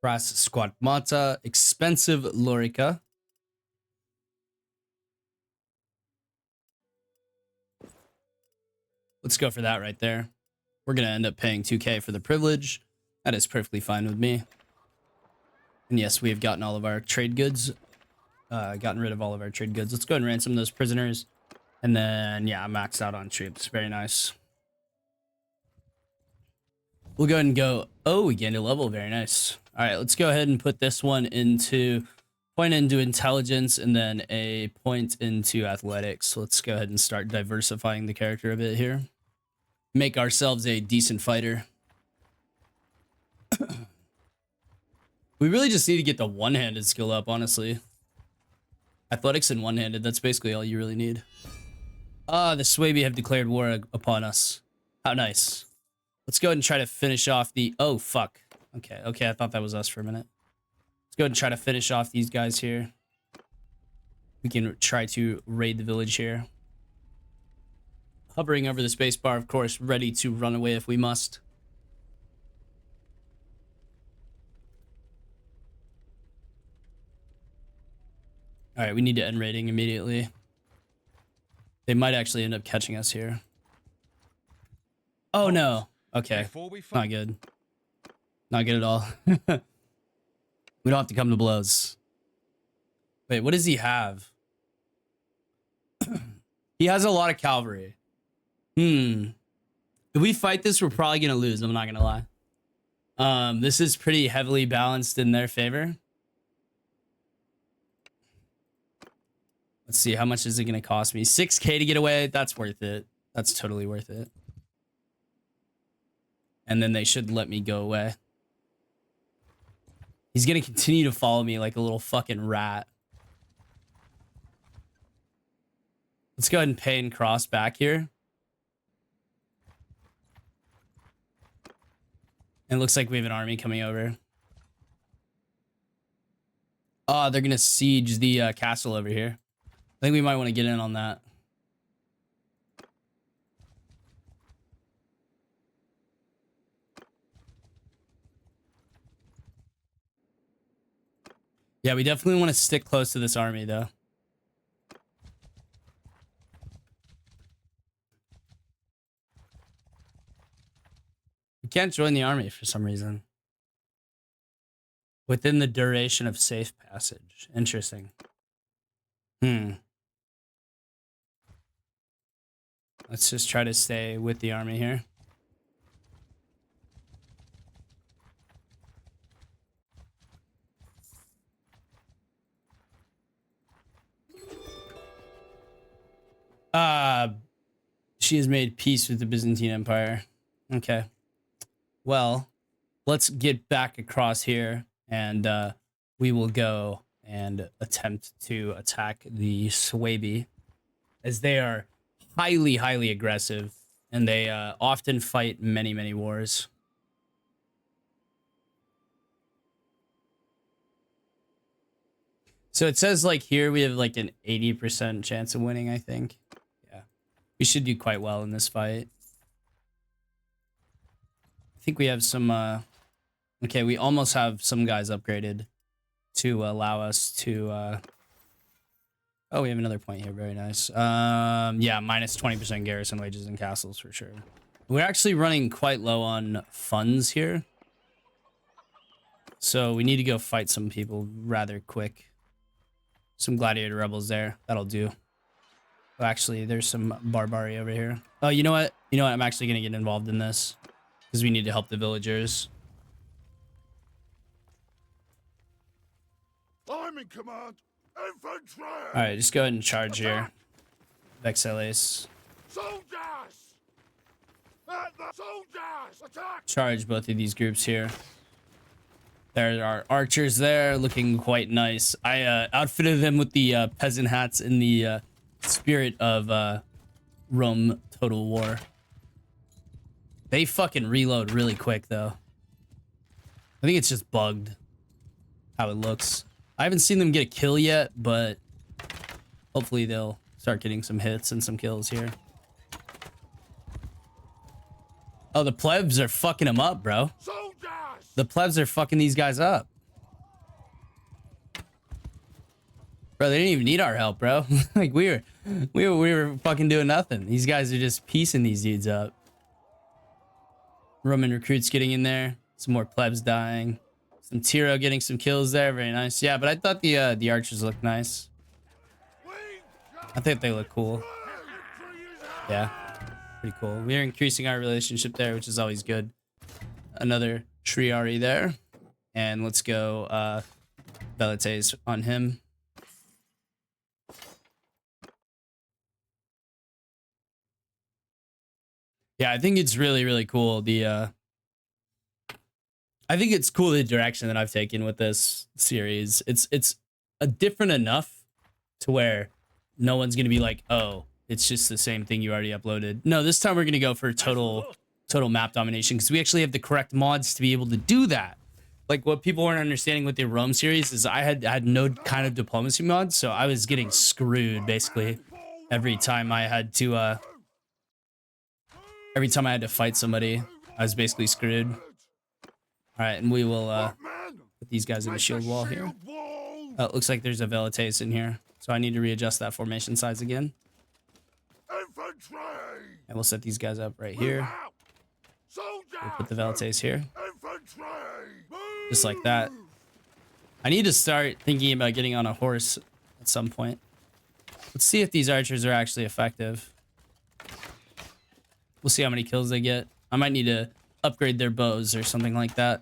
Brass Squadmata, expensive Lorica. Let's go for that right there. We're going to end up paying 2K for the privilege. That is perfectly fine with me. And yes, we have gotten all of our trade goods. Gotten rid of all of our trade goods. Let's go ahead and ransom those prisoners. And then, yeah, I'm maxed out on troops. Very nice. We'll go ahead and go. Oh, we gained a level. Very nice. All right, let's go ahead and put this one into point into intelligence and then a point into athletics. Let's go ahead and start diversifying the character a bit here. Make ourselves a decent fighter. We really just need to get the one-handed skill up, honestly. Athletics and one-handed, that's basically all you really need. Ah, the Swabi have declared war upon us. How nice. Let's go ahead and try to finish off the... Oh, fuck. Okay, I thought that was us for a minute. Let's go ahead and try to finish off these guys here. We can try to raid the village here. Hovering over the spacebar, of course, ready to run away if we must. All right, we need to end raiding immediately. They might actually end up catching us here. Oh, no. Okay. Not good. Not good at all. We don't have to come to blows. Wait, what does he have? He has a lot of cavalry. If we fight this, we're probably going to lose. I'm not going to lie. This is pretty heavily balanced in their favor. Let's see. How much is it going to cost me? 6K to get away. That's worth it. That's totally worth it. And then they should let me go away. He's going to continue to follow me like a little fucking rat. Let's go ahead and pay and cross back here. And it looks like we have an army coming over. Oh, they're going to siege the castle over here. I think we might want to get in on that. Yeah, we definitely want to stick close to this army, though. We can't join the army for some reason. Within the duration of safe passage. Interesting. Let's just try to stay with the army here. She has made peace with the Byzantine Empire. Okay. Well, let's get back across here and we will go and attempt to attack the Swabi, as they are highly, highly aggressive and they often fight many, many wars. So it says like here we have like an 80% chance of winning, I think. Yeah. We should do quite well in this fight. I think we have some okay, we almost have some guys upgraded to allow us to oh, we have another point here. Very nice. Yeah, minus 20% garrison wages and castles for sure. We're actually running quite low on funds here. So we need to go fight some people rather quick. Some gladiator rebels there. That'll do. Oh, actually, there's some barbari over here. Oh, you know what? You know what? I'm actually going to get involved in this because we need to help the villagers. I'm in command. Infantry! All right, just go ahead and charge here. Vexeles. Soldiers! At the soldiers! Attack! Charge both of these groups here. There are archers there looking quite nice. I outfitted them with the peasant hats in the spirit of Rome Total War. They fucking reload really quick, though. I think it's just bugged how it looks. I haven't seen them get a kill yet, but hopefully they'll start getting some hits and some kills here. Oh, the plebs are fucking them up, bro. Soldiers! The plebs are fucking these guys up. Bro, they didn't even need our help, bro. Like we were fucking doing nothing. These guys are just piecing these dudes up. Roman recruits getting in there. Some more plebs dying. Some Tiro getting some kills there. Very nice. Yeah, but I thought the archers looked nice. I think they look cool. Yeah, pretty cool. We're increasing our relationship there, which is always good. Another Triari there. And let's go Velites on him. Yeah, I think it's really, really cool. I think it's cool the direction that I've taken with this series. It's a different enough to where no one's gonna be like, oh, it's just the same thing you already uploaded. No, this time we're gonna go for total map domination because we actually have the correct mods to be able to do that. like what people weren't understanding with the Rome series is I had no kind of diplomacy mod, so I was getting screwed basically every time I had to fight somebody. I was basically screwed. All right, and we will put these guys in a shield wall here. Oh, it looks like there's a Velites in here, so I need to readjust that formation size again. And we'll set these guys up right here. We'll put the Velites here. Just like that. I need to start thinking about getting on a horse at some point. Let's see if these archers are actually effective. We'll see how many kills they get. I might need to upgrade their bows or something like that.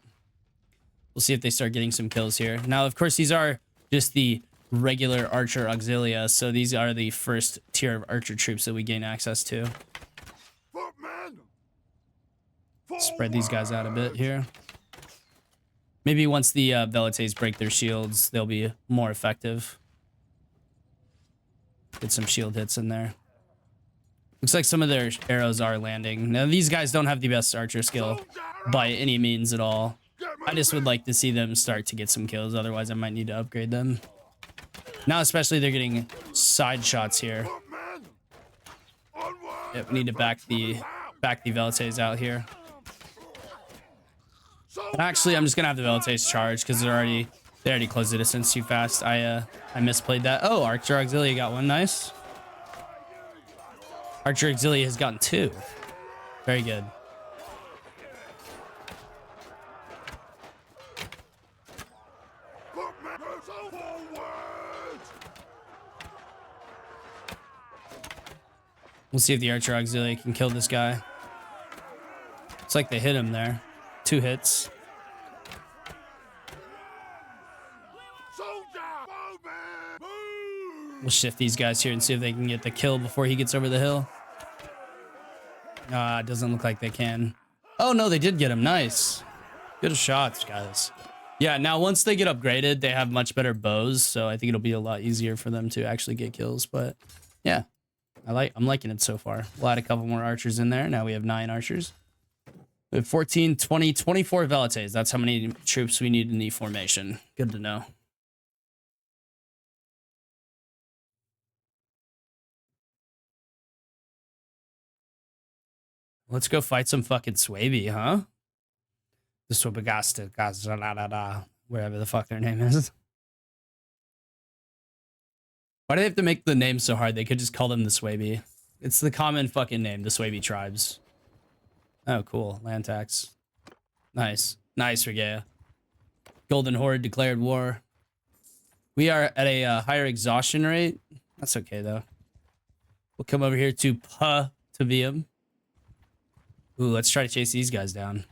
We'll see if they start getting some kills here. Now, of course, these are just the regular archer auxilia, so these are the first tier of archer troops that we gain access to. Spread these guys out a bit here. Maybe once the Velites break their shields, they'll be more effective. Get some shield hits in there. Looks like some of their arrows are landing. Now, these guys don't have the best archer skill by any means at all. I just would like to see them start to get some kills. Otherwise, I might need to upgrade them. Now, especially, they're getting side shots here. Yep, we need to back the Velites out here. And actually, I'm just gonna have the Velites charge because they already closed the distance too fast. I misplayed that. Oh, Archer Auxilia got one. Nice. Archer Auxilia has gotten 2. Very good. We'll see if the Archer Auxilia can kill this guy. It's like they hit him there. 2 hits. We'll shift these guys here and see if they can get the kill before he gets over the hill. It doesn't look like they can. Oh, no, they did get him. Nice. Good shots, guys. Yeah, now once they get upgraded, they have much better bows, so I think it'll be a lot easier for them to actually get kills. But yeah, I'm liking it so far. We'll add a couple more archers in there. Now we have 9 archers. We have 14, 20, 24 Velites. That's how many troops we need in the formation. Good to know. Let's go fight some fucking Swaby, huh? The Swebagaist, wherever the fuck their name is. Why do they have to make the name so hard? They could just call them the Swaby. It's the common fucking name, the Swaby tribes. Oh, cool. Land tax. Nice. Nice, Regea. Golden Horde declared war. We are at a higher exhaustion rate. That's okay, though. We'll come over here to Tavium. Ooh, let's try to chase these guys down.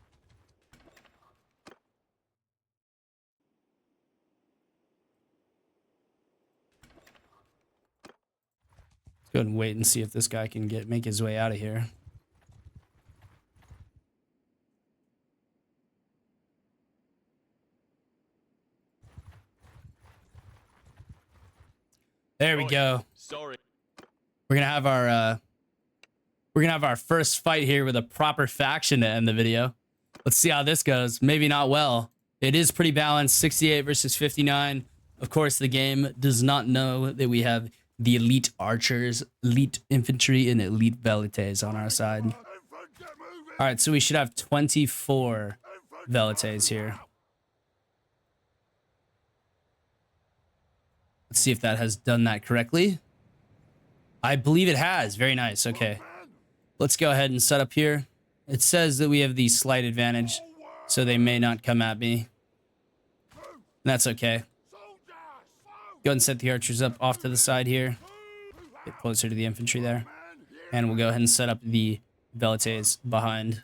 Let's go ahead and wait and see if this guy can make his way out of here. There we go. Sorry. We're gonna have our first fight here with a proper faction to end the video. Let's see how this goes. Maybe not well. It is pretty balanced, 68 versus 59. Of course, the game does not know that we have the elite archers, elite infantry, and elite velites on our side. All right, so we should have 24 velites here. Let's see if that has done that correctly. I believe it has. Very nice. Okay. Let's go ahead and set up here. It says that we have the slight advantage, so they may not come at me. That's okay. Go ahead and set the archers up off to the side here. Get closer to the infantry there. And we'll go ahead and set up the velites behind.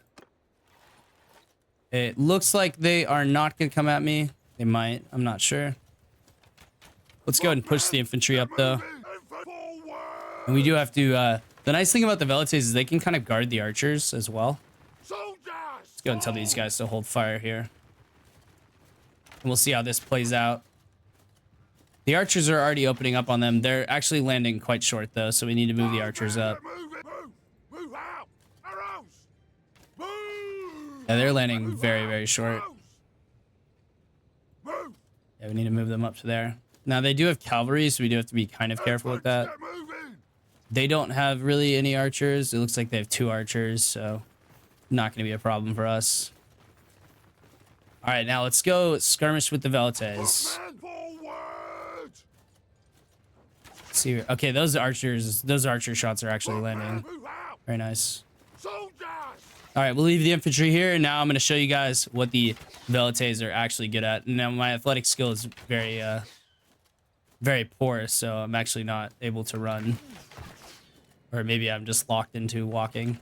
It looks like they are not going to come at me. They might. I'm not sure. Let's go ahead and push the infantry up, though. And we do have to... the nice thing about the velites is they can kind of guard the archers as well. Let's go and tell these guys to hold fire here. And we'll see how this plays out. The archers are already opening up on them. They're actually landing quite short, though, so we need to move the archers up. Yeah, they're landing very, very short. Yeah, we need to move them up to there. Now they do have cavalry, so we do have to be kind of careful with that. Get moving! They don't have really any archers. It looks like they have 2 archers, so not going to be a problem for us. All right, now let's go skirmish with the Velites. Men forward! See, okay, those archer shots are actually landing. Move out! Very nice. Soldiers! All right, we'll leave the infantry here, and now I'm going to show you guys what the Velites are actually good at. Now, my athletic skill is very, very poor, so I'm actually not able to run. Or maybe I'm just locked into walking.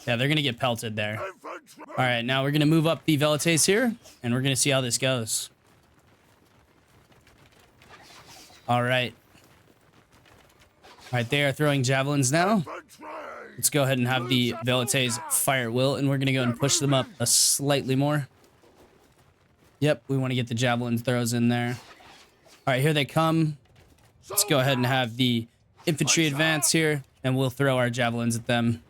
Yeah, they're going to get pelted there. Infantry! All right, now we're going to move up the Velites here, and we're going to see how this goes. All right. All right, they are throwing javelins now. Infantry! Let's go ahead and have the Velites fire at will, and we're going to go and push them up a slightly more. Yep, we want to get the javelin throws in there. All right, here they come. Let's go ahead and have the infantry advance here, and we'll throw our javelins at them.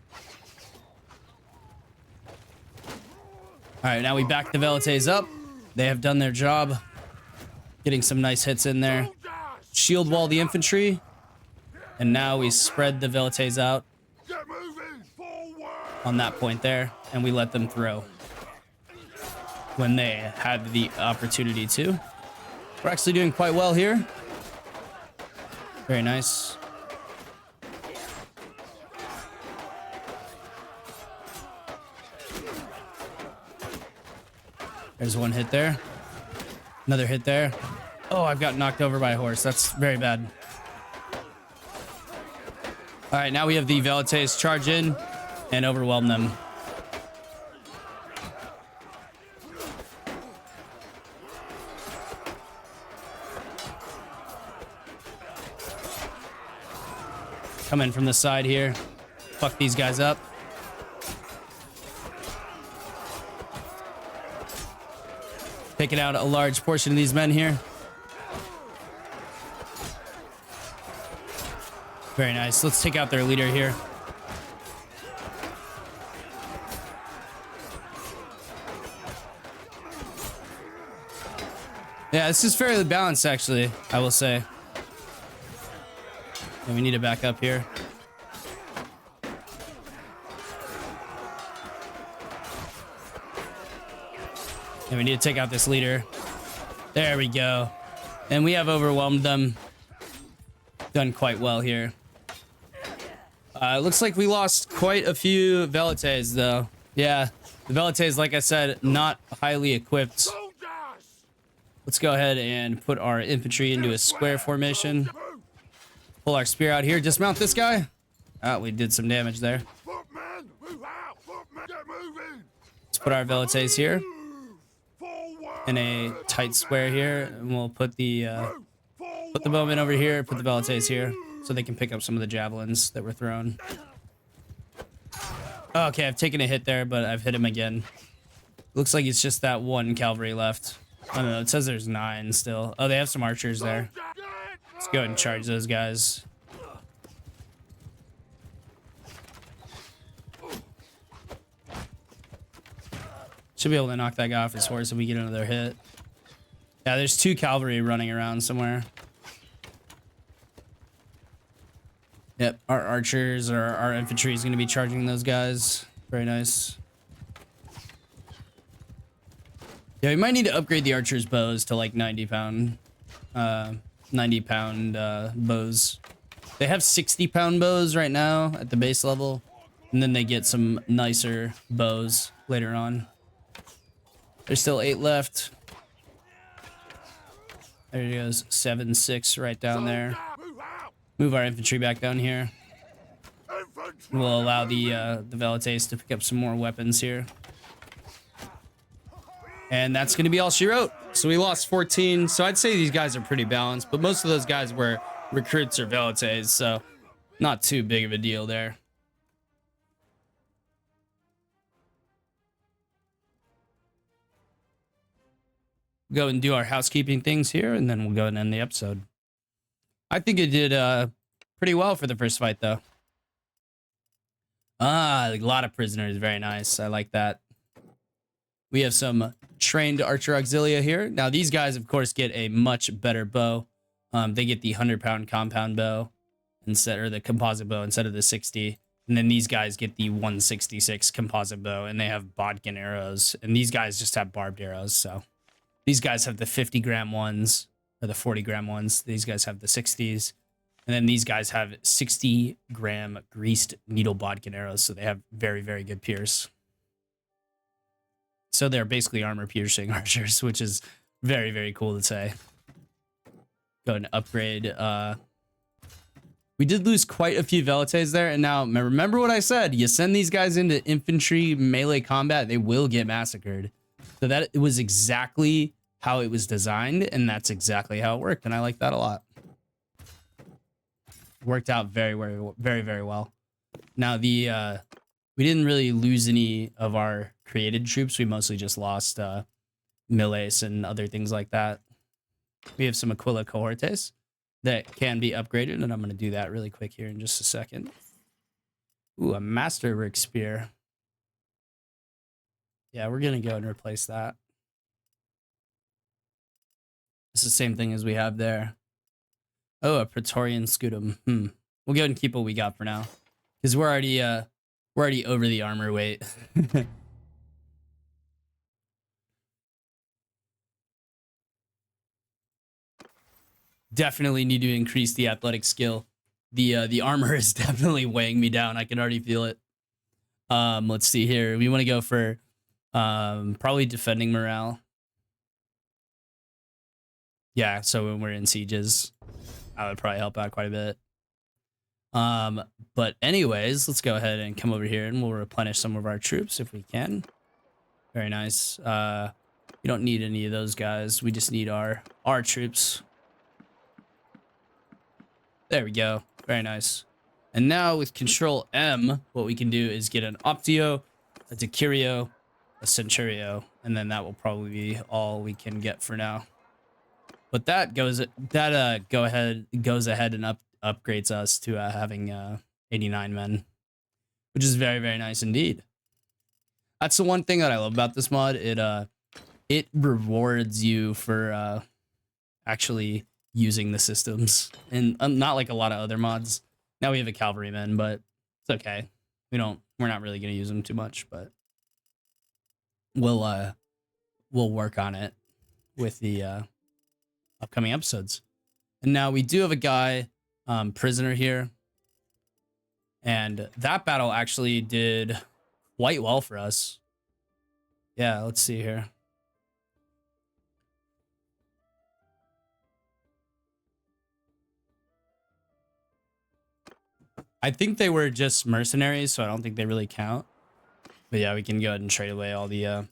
All right, now we back the Velites up. They have done their job, getting some nice hits in there. Shield wall the infantry, and now we spread the Velites out Get moving! Forward! on that point there, and we let them throw when they had the opportunity to. We're actually doing quite well here. Very nice. There's one hit there. Another hit there. Oh, I've got knocked over by a horse. That's very bad. All right, now we have the Velites charge in and overwhelm them. Come in from the side here. Fuck these guys up. Taking out a large portion of these men here. Very nice. Let's take out their leader here. Yeah, this is fairly balanced, actually, I will say. And we need to back up here. And we need to take out this leader. There we go. And we have overwhelmed them. Done quite well here. It looks like we lost quite a few Velites, though. Yeah, the Velites, like I said, not highly equipped. Soldiers! Let's go ahead and put our infantry into a square formation. Pull our spear out here. Dismount this guy. Oh, we did some damage there. Footmen! Move out! Footmen! Get moving! Let's put our Velites here Forward! in a tight square here, and we'll put the Forward! bowmen over here, put the Velites here, so they can pick up some of the javelins that were thrown. Okay, I've taken a hit there, but I've hit him again. Looks like it's just that one cavalry left. I don't know, it says there's 9 still. Oh, they have some archers there. Let's go ahead and charge those guys. Should be able to knock that guy off his horse if we get another hit. Yeah, there's 2 cavalry running around somewhere. Yep, our archers or our infantry is going to be charging those guys. Very nice. Yeah, we might need to upgrade the archers' bows to like 90-pound bows. They have 60-pound bows right now at the base level, and then they get some nicer bows later on. There's still 8 left. There he goes, 7-6 right down there. Move out! Move our infantry back down here. Infantry! We'll allow the Velites to pick up some more weapons here. And that's going to be all she wrote. So we lost 14. So I'd say these guys are pretty balanced, but most of those guys were recruits or Velites, so not too big of a deal there. Go and do our housekeeping things here, and then we'll go and end the episode. I think it did pretty well for the first fight, though. Ah, a lot of prisoners. Very nice. I like that. We have some trained archer auxilia here. Now these guys, of course, get a much better bow. They get the 100-pound compound bow instead, or the composite bow instead of the 60. And then these guys get the 166 composite bow, and they have bodkin arrows. And these guys just have barbed arrows. So these guys have the 50-gram ones or the 40-gram ones. These guys have the 60s. And then these guys have 60-gram greased needle bodkin arrows. So they have very, very good pierce. So they're basically armor piercing archers, which is very, very cool to say. Go and upgrade. We did lose quite a few velites there. And now remember what I said. You send these guys into infantry melee combat, they will get massacred. So that it was exactly how it was designed. And that's exactly how it worked. And I like that a lot. Worked out very, very, very, very well. Now we didn't really lose any of our created troops. We mostly just lost Miles and other things like that. We have some Aquila cohortes that can be upgraded, and I'm going to do that really quick here in just a second. Ooh, a Masterwork Spear. Yeah, we're going to go and replace that. It's the same thing as we have there. Oh, a Praetorian Scutum. We'll go ahead and keep what we got for now, because we're already over the armor weight. Definitely need to increase the athletic skill. The armor is definitely weighing me down. I can already feel it. Let's see here. We want to go for probably defending morale. Yeah, so when we're in sieges, that would probably help out quite a bit. But anyways, let's go ahead and come over here and we'll replenish some of our troops if we can. Very nice. We don't need any of those guys. We just need our troops. There we go. Very nice. And now with Control M, what we can do is get an Optio, a Decurio, a Centurio, and then that will probably be all we can get for now. But that goes ahead and upgrades us to having 89 men, which is very, very nice indeed. That's the one thing that I love about this mod. It rewards you for actually using the systems, and not like a lot of other mods. Now we have a cavalryman, but it's okay. We're not really gonna use them too much, but we'll work on it with the upcoming episodes. And now we do have a guy prisoner here, and that battle actually did quite well for us. Yeah, let's see here. I think they were just mercenaries, so I don't think they really count. But yeah, we can go ahead and trade away all the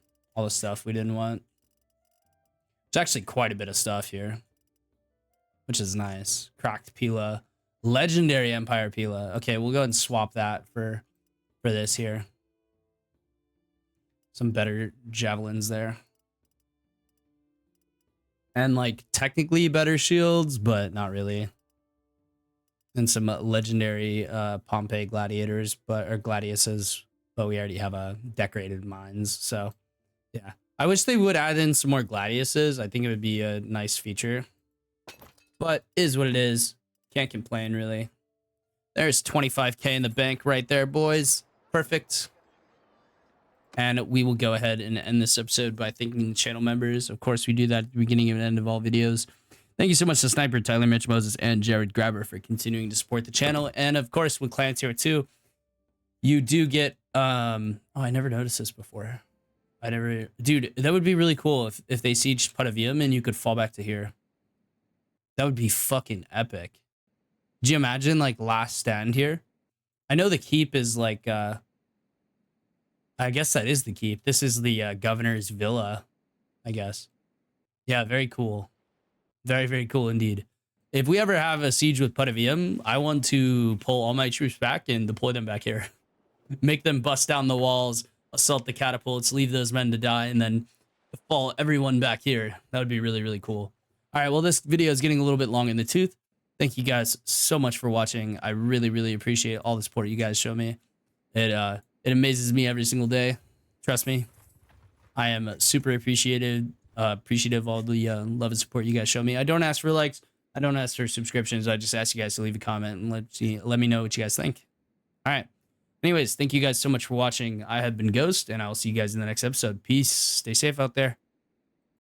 stuff we didn't want. There's actually quite a bit of stuff here, which is nice. Cracked Pila, legendary Empire Pila. Okay, we'll go ahead and swap that for this here. Some better javelins there, and like technically better shields, but not really. And some legendary Pompey gladiators, or gladiuses, but we already have decorated mines. So yeah, I wish they would add in some more gladiuses. I think it would be a nice feature, but is what it is. Can't complain really. There's 25K in the bank right there, boys. Perfect. And we will go ahead and end this episode by thanking the channel members. Of course, we do that at the beginning and end of all videos. Thank you so much to Sniper, Tyler, Mitch, Moses, and Jared Grabber for continuing to support the channel. And of course, with Clan Tier 2, you do get oh, I never noticed this before. Dude, that would be really cool if they sieged Patavium and you could fall back to here. That would be fucking epic. Do you imagine like last stand here? I know the keep is like I guess that is the keep. This is the governor's villa, I guess. Yeah, very cool. Very, very cool indeed. If we ever have a siege with Patavium, I want to pull all my troops back and deploy them back here. Make them bust down the walls, assault the catapults, leave those men to die, and then fall everyone back here. That would be really, really cool. All right, well, this video is getting a little bit long in the tooth. Thank you guys so much for watching. I really, really appreciate all the support you guys show me. It amazes me every single day. Trust me. I am super appreciative of all the love and support you guys show me. I don't ask for likes. I don't ask for subscriptions. I just ask you guys to leave a comment and let me know what you guys think. All right. Anyways, thank you guys so much for watching. I have been Ghost, and I will see you guys in the next episode. Peace. Stay safe out there.